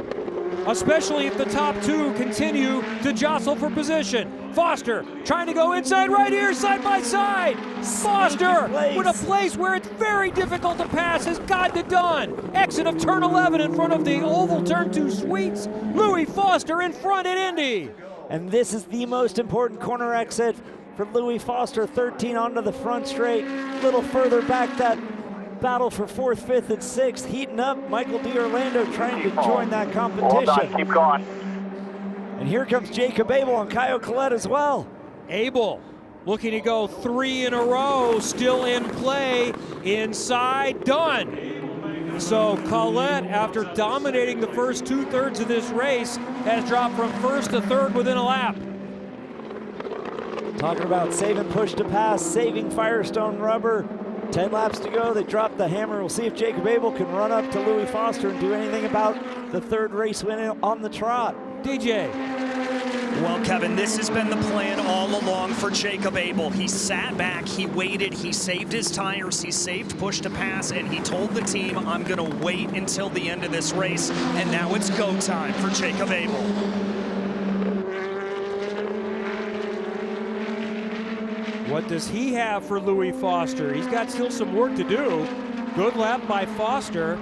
A: especially if the top two continue to jostle for position. Foster trying to go inside right here, side by side. Foster with a place where it's very difficult to pass has gotten it done. Exit of turn 11 in front of the oval turn 2 suites. Louis Foster in front at Indy.
G: And this is the most important corner exit for Louis Foster, 13 onto the front straight. A little further back, that battle for 4th, 5th, and 6th heating up. Michael D'Orlando trying to join that competition.
H: Hold on, keep going.
G: And here comes Jacob Abel on Kyle Colette as well.
A: Abel looking to go 3 in a row, still in play, inside, done. So Colette, after dominating the first 2/3 of this race, has dropped from 1st to 3rd within a lap.
G: Talking about saving push to pass, saving Firestone rubber. 10 laps to go, they drop the hammer. We'll see if Jacob Abel can run up to Louis Foster and do anything about the 3rd race win on the trot.
A: DJ.
C: Well, Kevin, this has been the plan all along for Jacob Abel. He sat back, he waited, he saved his tires, he saved push to pass, and he told the team, I'm going to wait until the end of this race, and now it's go time for Jacob Abel.
A: What does he have for Louis Foster? He's got still some work to do. Good lap by Foster.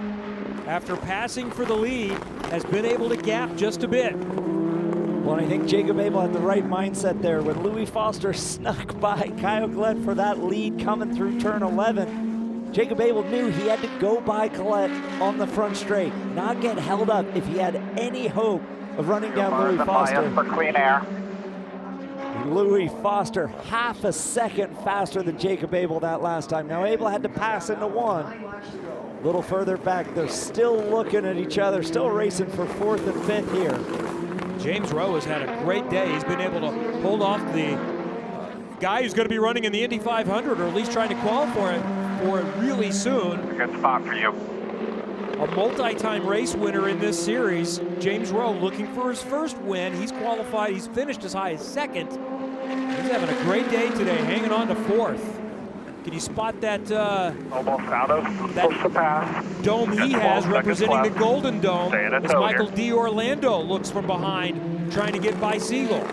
A: After passing for the lead, has been able to gap just a bit.
G: Well, I think Jacob Abel had the right mindset there. When Louis Foster snuck by Kyle Colette for that lead coming through turn 11, Jacob Abel knew he had to go by Colette on the front straight, not get held up if he had any hope of running down Louis Foster.
H: For clean air.
G: Louis Foster half a second faster than Jacob Abel that last time. Now Abel had to pass into 1. A little further back, they're still looking at each other, still racing for 4th and 5th here.
A: James Rowe has had a great day. He's been able to hold off the guy who's going to be running in the Indy 500, or at least trying to qualify for it really soon.
H: A good spot for you.
A: A multi-time race winner in this series. James Rowe looking for his first win. He's qualified. He's finished as high as 2nd. He's having a great day today, hanging on to 4th. Can you spot that
H: Almost out of push to pass.
A: dome he has representing the Golden Dome as Michael D'Orlando looks from behind, trying to get by Siegel.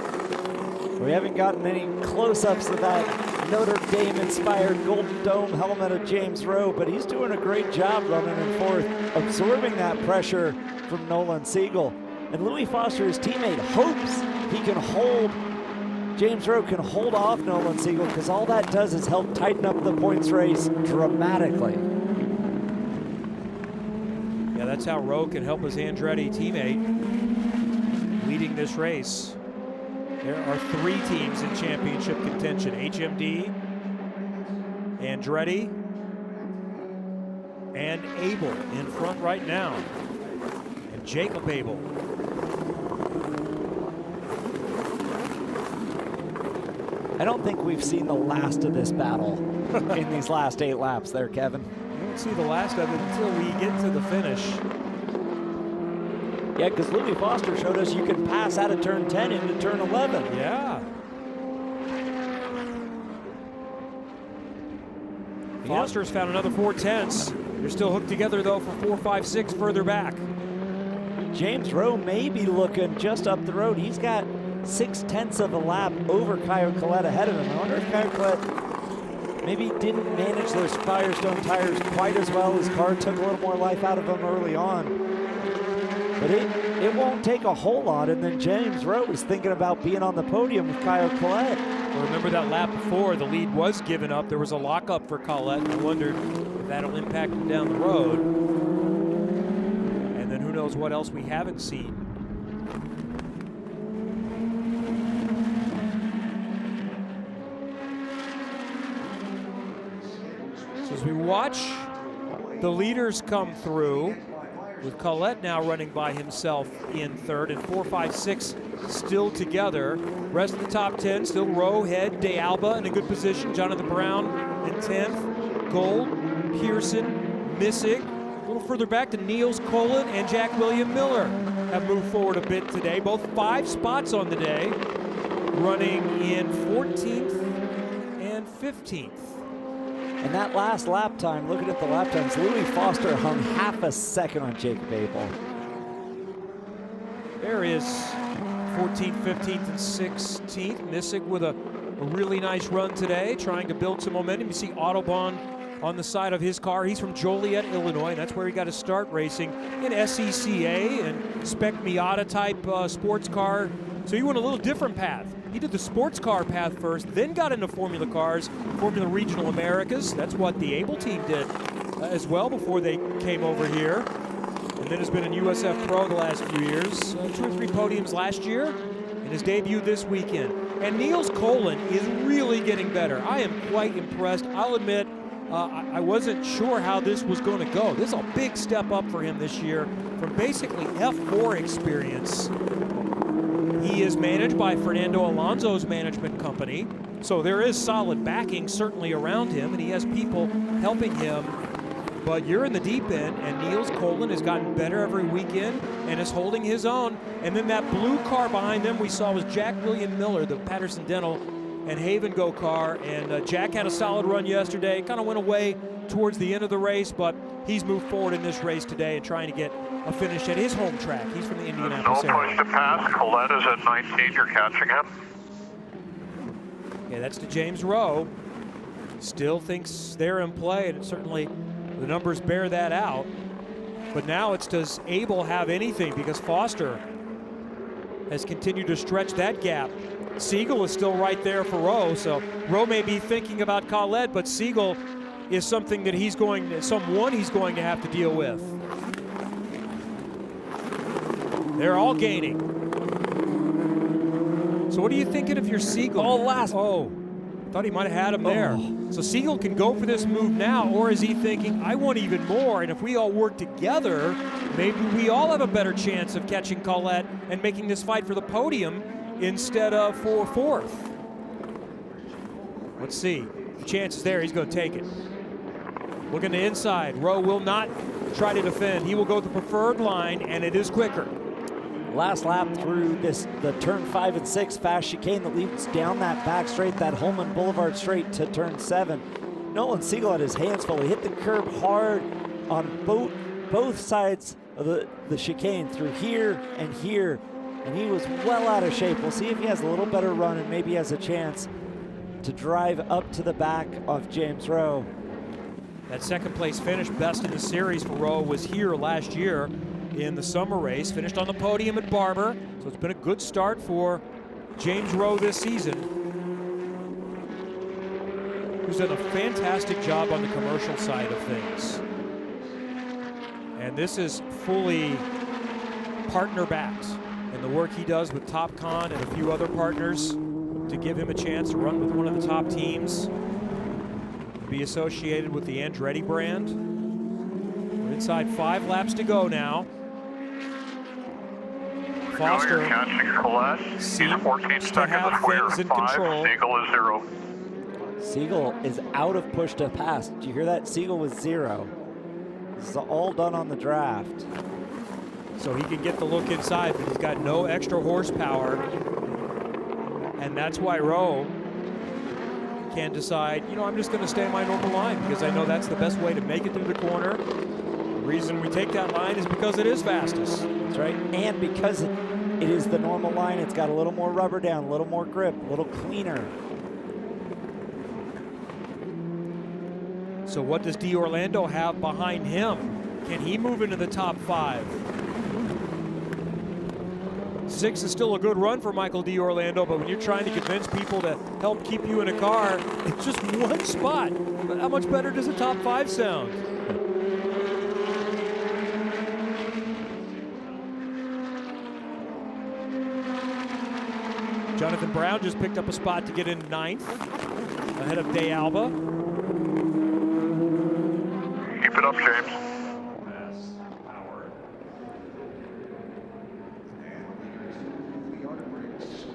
G: We haven't gotten any close-ups of that Notre Dame-inspired Golden Dome helmet of James Rowe, but he's doing a great job running in 4th, absorbing that pressure from Nolan Siegel. And Louis Foster, his teammate, hopes he can hold, James Rowe can hold off Nolan Siegel, because all that does is help tighten up the points race dramatically.
A: Yeah, that's how Rowe can help his Andretti teammate leading this race. There are 3 teams in championship contention: HMD, Andretti, and Abel in front right now. And Jacob Abel.
G: I don't think we've seen the last of this battle in these last 8 laps there, Kevin.
A: We won't see the last of it until we get to the finish.
G: Yeah, because Louis Foster showed us you can pass out of turn 10 into turn 11.
A: Yeah. Foster's found another 4/10. They're still hooked together, though, for 4, 5, 6 further back.
G: James Rowe may be looking just up the road. He's got 6/10 of a lap over Kyle Colette ahead of him. I wonder if Kyle Colette maybe didn't manage those Firestone tires quite as well. His car took a little more life out of him early on. but it won't take a whole lot. And then James Rowe is thinking about being on the podium with Kyle Collette.
A: Well, remember that lap before, the lead was given up. There was a lockup for Collette. I wondered if that'll impact him down the road. And then who knows what else we haven't seen. So as we watch the leaders come through, with Collette now running by himself in third, and 4, 5, 6 still together. Rest of the top 10 still Rowe, Head, De Alba in a good position. Jonathan Brown in 10th. Gold, Pearson, Missig. A little further back to Niels Colin and Jack William Miller have moved forward a bit today. Both 5 spots on the day, running in 14th and 15th.
G: And that last lap time, looking at the lap times, Louis Foster hung half a second on Jacob Abel.
A: There is 14th, 15th, and 16th. Missig with a really nice run today, trying to build some momentum. You see Autobahn on the side of his car. He's from Joliet, Illinois, and that's where he got to start racing in SECA and Spec Miata type sports car. So he went a little different path. He did the sports car path first, then got into Formula cars, Formula Regional Americas. That's what the Able team did as well before they came over here. And then has been in USF Pro the last few years. 2 or 3 podiums last year, and his debut this weekend. And Niels Colin is really getting better. I am quite impressed. I'll admit, I wasn't sure how this was going to go. This is a big step up for him this year from basically F4 experience. He is managed by Fernando Alonso's management company, so there is solid backing certainly around him, and he has people helping him. But you're in the deep end, and Niels Colin has gotten better every weekend and is holding his own. And then that blue car behind them we saw was Jack William Miller, the Patterson Dental and Haven Go car. And Jack had a solid run yesterday, kind of went away towards the end of the race, but he's moved forward in this race today and trying to get a finish at his home track. He's from the Indianapolis area.
H: No push to pass. Collette is at 19. You're catching him.
A: Yeah, that's to James Rowe. Still thinks they're in play, and certainly the numbers bear that out. But now it's, does Abel have anything? Because Foster has continued to stretch that gap. Siegel is still right there for Rowe, so Rowe may be thinking about Collette, but Siegel is something that someone he's going to have to deal with. They're all gaining. So what are you thinking of your Siegel? Oh, thought he might have had him there. So Siegel can go for this move now, or is he thinking, I want even more, and if we all work together, maybe we all have a better chance of catching Collette and making this fight for the podium instead of for 4th. Let's see. The chance is there. He's going to take it. Looking to inside. Rowe will not try to defend. He will go the preferred line, and it is quicker.
G: Last lap through the turn 5 and 6 fast chicane that leads down that back straight, that Holman Boulevard straight to turn 7. Nolan Siegel had his hands full. He hit the curb hard on both sides of the chicane through here, and he was well out of shape. We'll see if he has a little better run and maybe has a chance to drive up to the back of James Rowe.
A: That second place finish, best in the series for Rowe, was here last year in the summer race. Finished on the podium at Barber, so it's been a good start for James Rowe this season, who's done a fantastic job on the commercial side of things. And this is fully partner-backed in the work he does with TopCon and a few other partners to give him a chance to run with one of the top teams, be associated with the Andretti brand. We're inside 5 laps to go now. Foster seems to have things in control.
H: Siegel is 0.
G: Siegel is out of push to pass. Did you hear that? Siegel was 0. This is all done on the draft.
A: So he can get the look inside, but he's got no extra horsepower. And that's why Rowe can decide, I'm just going to stay in my normal line because I know that's the best way to make it through the corner. The reason we take that line is because it is fastest.
G: That's right, and because it is the normal line, it's got a little more rubber down, a little more grip, a little cleaner.
A: So what does D'Orlando have behind him? Can he move into the top 5? 5.6 is still a good run for Michael D'Orlando, but when you're trying to convince people to help keep you in a car, it's just one spot. But how much better does a top 5 sound? Jonathan Brown just picked up a spot to get into 9th, ahead of De Alba.
H: Keep it up, James.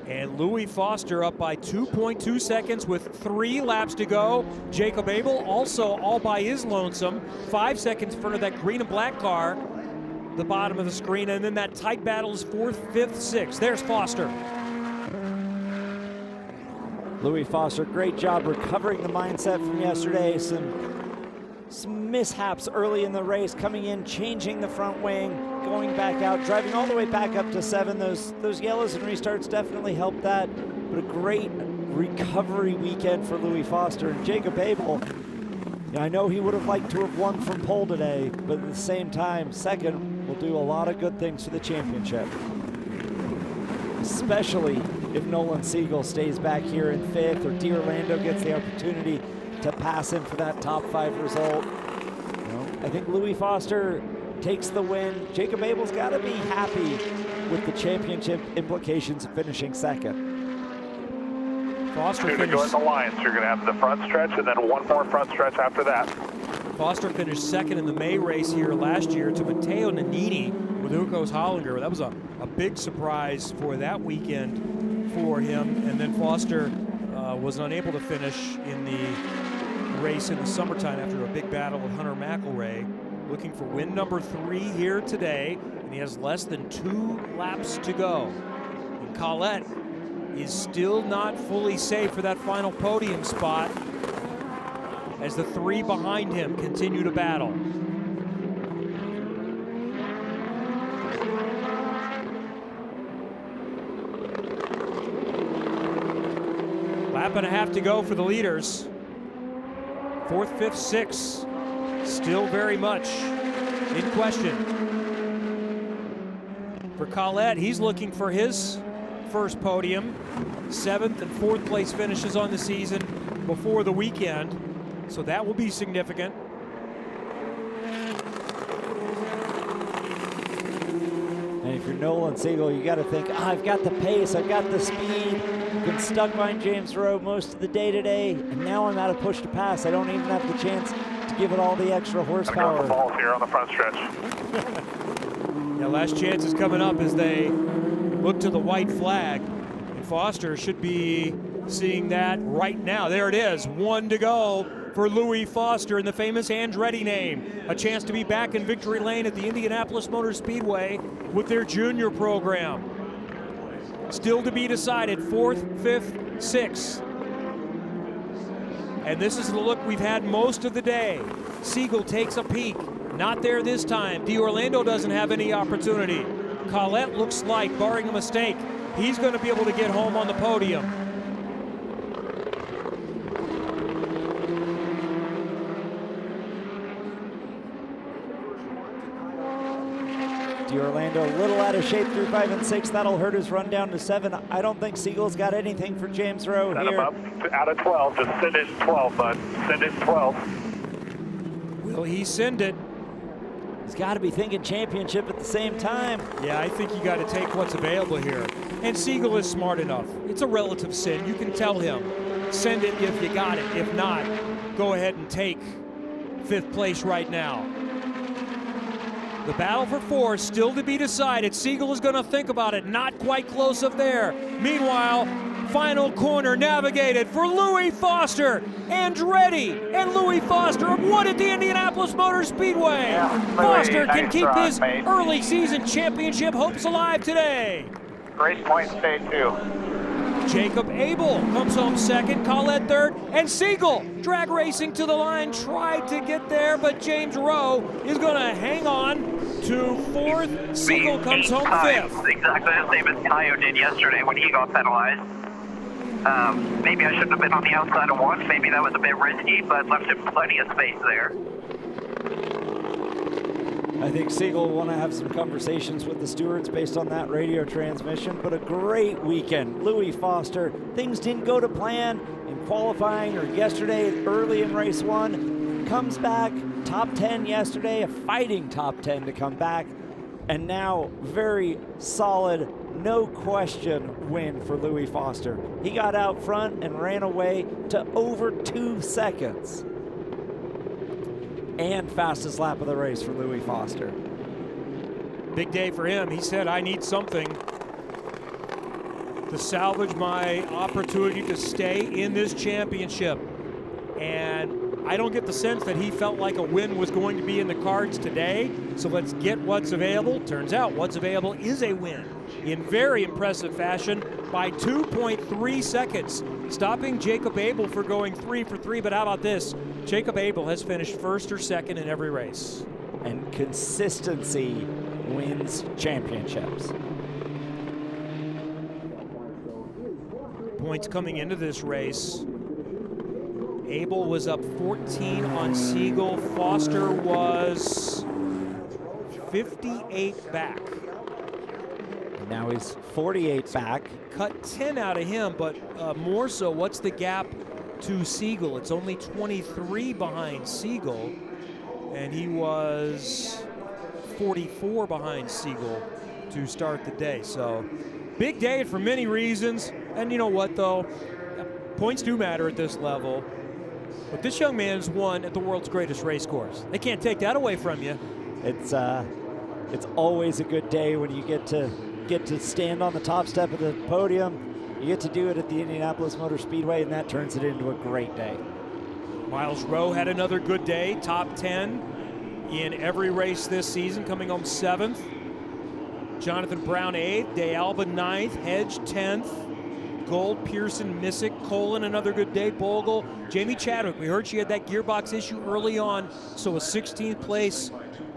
A: And Louis Foster up by 2.2 seconds with 3 laps to go. Jacob Abel also all by his lonesome, 5 seconds in front of that green and black car, the bottom of the screen, and then that tight battle is 4th, 5th, 6th. There's Foster.
G: Louis Foster, great job recovering the mindset from yesterday. Some mishaps early in the race, coming in, changing the front wing, going back out, driving all the way back up to 7. Those yellows and restarts definitely helped that, but a great recovery weekend for Louis Foster. And Jacob Abel, I know he would have liked to have won from pole today, but at the same time, second will do a lot of good things for the championship, especially if Nolan Siegel stays back here in 5th or D'Orlando gets the opportunity to pass him for that top 5 result. I think Louis Foster takes the win. Jacob Abel's got to be happy with the championship implications of finishing second.
A: Foster
H: You're going to go in
A: finished,
H: the line, so you're going to have the front stretch and then one more front stretch after that.
A: Foster finished second in the May race here last year to Matteo Nannini with Ukos Hollinger. That was a big surprise for that weekend for him. And then Foster was unable to finish in the race in the summertime after a big battle with Hunter McElray. Looking for win number 3 here today, and he has less than 2 laps to go. And Collette is still not fully safe for that final podium spot as the 3 behind him continue to battle. Lap and a half to go for the leaders. 4th, 5th, 6th, still very much in question. For Collette, he's looking for his first podium. 7th and 4th place finishes on the season before the weekend, so that will be significant.
G: And if you're Nolan Siegel, you got to think, I've got the pace, I've got the speed. Been stuck behind James Rowe most of the day today, and now I'm out of push to pass. I don't even have the chance to give it all the extra horsepower.
H: The balls here on the front stretch.
A: Yeah, last chance is coming up as they look to the white flag. And Foster should be seeing that right now. There it is, 1 to go for Louis Foster in the famous Andretti name. A chance to be back in victory lane at the Indianapolis Motor Speedway with their junior program. Still to be decided, 4th, 5th, 6th. And this is the look we've had most of the day. Siegel takes a peek, not there this time. D'Orlando doesn't have any opportunity. Collette looks like, barring a mistake, he's going to be able to get home on the podium.
G: D'Orlando a little out of shape through 5 and 6. That'll hurt his run down to 7. I don't think Siegel's got anything for James Rowe
H: Set
G: here.
H: him up out of 12. Just send it 12, bud. Send it 12.
A: Will he send it?
G: He's got to be thinking championship at the same time.
A: Yeah, I think you got to take what's available here. And Siegel is smart enough. It's a relative sin. You can tell him, send it if you got it. If not, go ahead and take 5th place right now. The battle for 4 still to be decided. Siegel is going to think about it. Not quite close up there. Meanwhile, final corner navigated for Louis Foster. Andretti and Louis Foster have won at the Indianapolis Motor Speedway.
H: Yeah,
A: Foster can
H: nice
A: keep
H: run,
A: his
H: mate.
A: early season championship hopes alive today.
H: Race point, stay 2.
A: Jacob Abel comes home 2nd, Collette 3rd, and Siegel drag racing to the line, tried to get there, but James Rowe is going to hang on to 4th. Siegel comes home 5th.
I: Exactly the same as Tayo did yesterday when he got penalized. Maybe I shouldn't have been on the outside of 1. Maybe that was a bit risky, but left him plenty of space there.
G: I think Siegel will want to have some conversations with the stewards based on that radio transmission, but a great weekend. Louis Foster, things didn't go to plan in qualifying or yesterday early in race 1, comes back, top 10 yesterday, a fighting top 10 to come back, and now very solid, no question win for Louis Foster. He got out front and ran away to over 2 seconds. And fastest lap of the race for Louis Foster.
A: Big day for him. He said, I need something to salvage my opportunity to stay in this championship. And I don't get the sense that he felt like a win was going to be in the cards today. So let's get what's available. Turns out what's available is a win in very impressive fashion by 2.3 seconds, stopping Jacob Abel for going 3 for 3. But how about this? Jacob Abel has finished first or second in every race.
G: And consistency wins championships.
A: Points coming into this race. Abel was up 14 on Siegel. Foster was 58 back.
G: And now he's 48 back.
A: Cut 10 out of him, but more so, what's the gap to Siegel? It's only 23 behind Siegel, and he was 44 behind Siegel to start the day. So big day for many reasons. And you know what, though? Points do matter at this level. But this young man's won at the world's greatest race course. They can't take that away from you.
G: It's always a good day when you get to stand on the top step of the podium. You get to do it at the Indianapolis Motor Speedway, and that turns it into a great day.
A: Miles Rowe had another good day, top 10 in every race this season, coming home 7th. Jonathan Brown 8th, De Alba 9th, Hedge 10th. Gold, Pearson, Missick, Colin, another good day. Bogle, Jamie Chadwick. We heard she had that gearbox issue early on, so a 16th place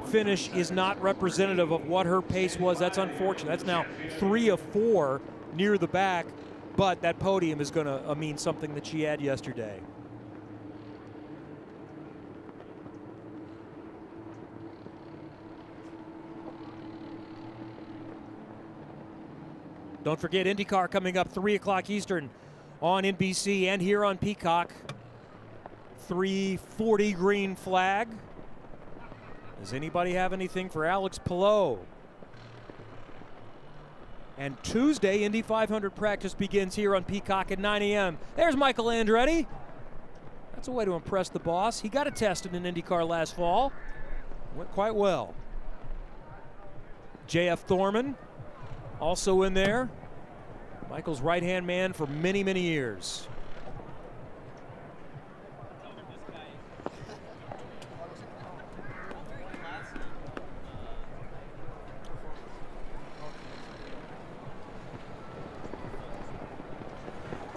A: finish is not representative of what her pace was. That's unfortunate. That's now 3 of 4 near the back, but that podium is going to mean something that she had yesterday. Don't forget IndyCar coming up 3 o'clock Eastern on NBC and here on Peacock. 3:40 green flag. Does anybody have anything for Alex Palou? And Tuesday, Indy 500 practice begins here on Peacock at 9 a.m. There's Michael Andretti. That's a way to impress the boss. He got a test in an IndyCar last fall. Went quite well. J.F. Thorman also in there. Michael's right-hand man for many, many years.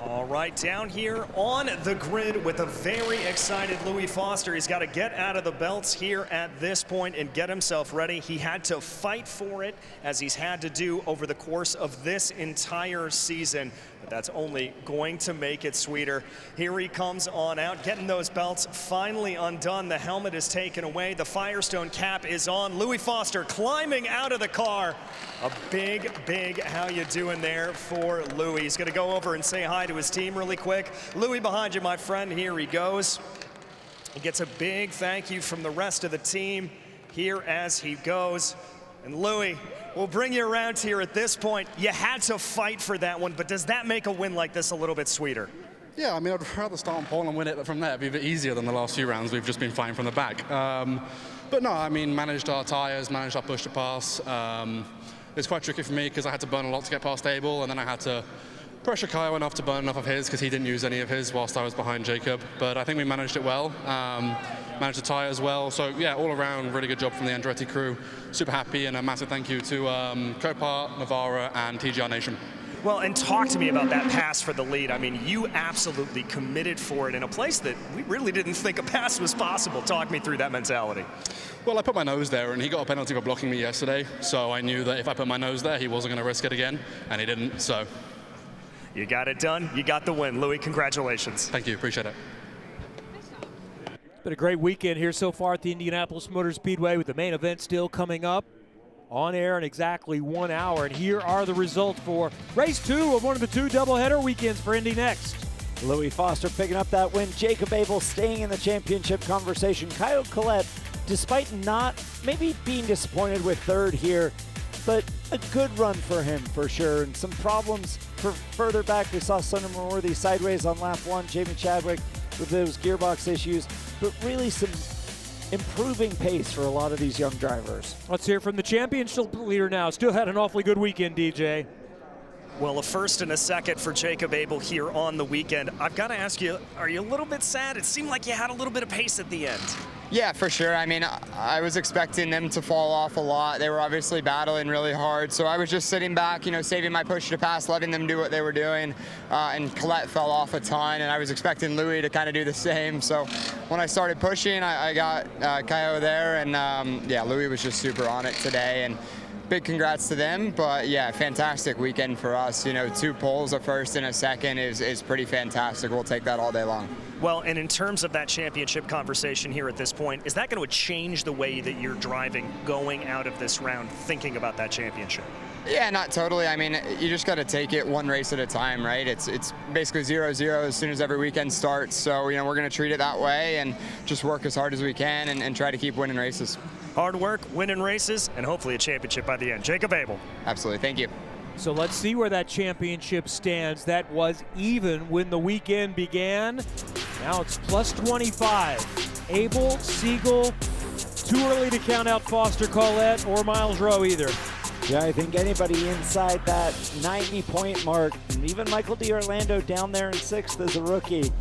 C: All right, down here on the grid with a very excited Louis Foster. He's got to get out of the belts here at this point and get himself ready. He had to fight for it, as he's had to do over the course of this entire season. But that's only going to make it sweeter. Here he comes on out, getting those belts finally undone. The helmet is taken away. The Firestone cap is on. Louis Foster climbing out of the car. A big how you doing there for Louis. He's going to go over and say hi to his team really quick. Louis, behind you, my friend. Here he goes. He gets a big thank you from the rest of the team here as he goes. And Louis, we'll bring you around here at this point. You had to fight for that one, but does that make a win like this a little bit sweeter?
J: Yeah, I mean, I'd rather start on pole and win it, but from there, it'd be a bit easier than the last few rounds. We've just been fighting from the back. But no, I mean, managed our tires, managed our push to pass. It was quite tricky for me because I had to burn a lot to get past Abel, and then I had to pressure Kyle enough to burn enough of his because he didn't use any of his whilst I was behind Jacob. But I think we managed it well, managed the tires well. So yeah, all around, really good job from the Andretti crew. Super happy, and a massive thank you to Copart, Navarra, and TGR Nation.
C: Well, and talk to me about that pass for the lead. I mean, you absolutely committed for it in a place that we really didn't think a pass was possible. Talk me through that mentality.
J: Well, I put my nose there, and he got a penalty for blocking me yesterday. So I knew that if I put my nose there, he wasn't going to risk it again, and he didn't. So
C: you got it done. You got the win. Louis, congratulations.
J: Thank you. Appreciate it.
A: Been a great weekend here so far at the Indianapolis Motor Speedway, with the main event still coming up on air in exactly 1 hour. And here are the results for race 2 of one of the 2 doubleheader weekends for Indy Next.
G: Louis Foster picking up that win. Jacob Abel staying in the championship conversation. Kyle Collette, despite not maybe being disappointed with third here, but a good run for him for sure. And some problems for further back. We saw Sunderman Worthy sideways on lap 1. Jamie Chadwick with those gearbox issues, but really some improving pace for a lot of these young drivers.
A: Let's hear from the championship leader now. Still had an awfully good weekend, DJ.
C: Well, a first and a second for Jacob Abel here on the weekend. I've got to ask you, are you a little bit sad? It seemed like you had a little bit of pace at the end.
K: Yeah, for sure. I mean, I was expecting them to fall off a lot. They were obviously battling really hard, so I was just sitting back, saving my push to pass, letting them do what they were doing, and Collette fell off a ton, and I was expecting Louis to kind of do the same. So when I started pushing, I got Kaio there, and yeah, Louis was just super on it today, and big congrats to them. But yeah, fantastic weekend for us. 2 poles, a first and a second is pretty fantastic. We'll take that all day long.
C: Well, and in terms of that championship conversation here at this point, is that going to change the way that you're driving going out of this round, thinking about that championship?
K: Yeah, not totally. I mean, you just got to take it one race at a time, right? It's basically 0-0 as soon as every weekend starts. So, we're going to treat it that way and just work as hard as we can and try to keep winning races.
C: Hard work, winning races, and hopefully a championship by the end. Jacob Abel.
K: Absolutely. Thank you.
A: So let's see where that championship stands. That was even when the weekend began. Now it's plus 25. Abel, Siegel, too early to count out Foster, Collette, or Miles Rowe either.
G: Yeah, I think anybody inside that 90-point mark, and even Michael D'Orlando down there in 6th as a rookie.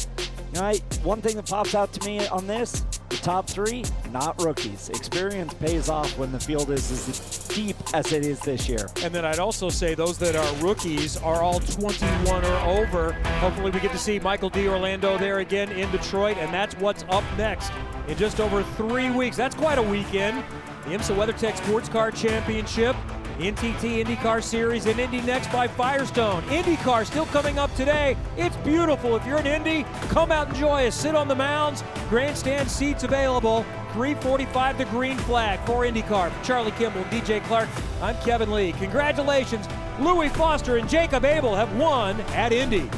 G: One thing that pops out to me on this, the top 3, not rookies. Experience pays off when the field is as deep as it is this year.
A: And then I'd also say those that are rookies are all 21 or over. Hopefully we get to see Michael D'Orlando there again in Detroit, and that's what's up next in just over 3 weeks. That's quite a weekend. The IMSA WeatherTech Sports Car Championship, NTT IndyCar Series, and Indy Next by Firestone. IndyCar still coming up today. It's beautiful. If you're in Indy, come out and enjoy us. Sit on the mounds. Grandstand seats available. 3:45 the green flag for IndyCar. For Charlie Kimball, DJ Clark, I'm Kevin Lee. Congratulations. Louis Foster and Jacob Abel have won at Indy.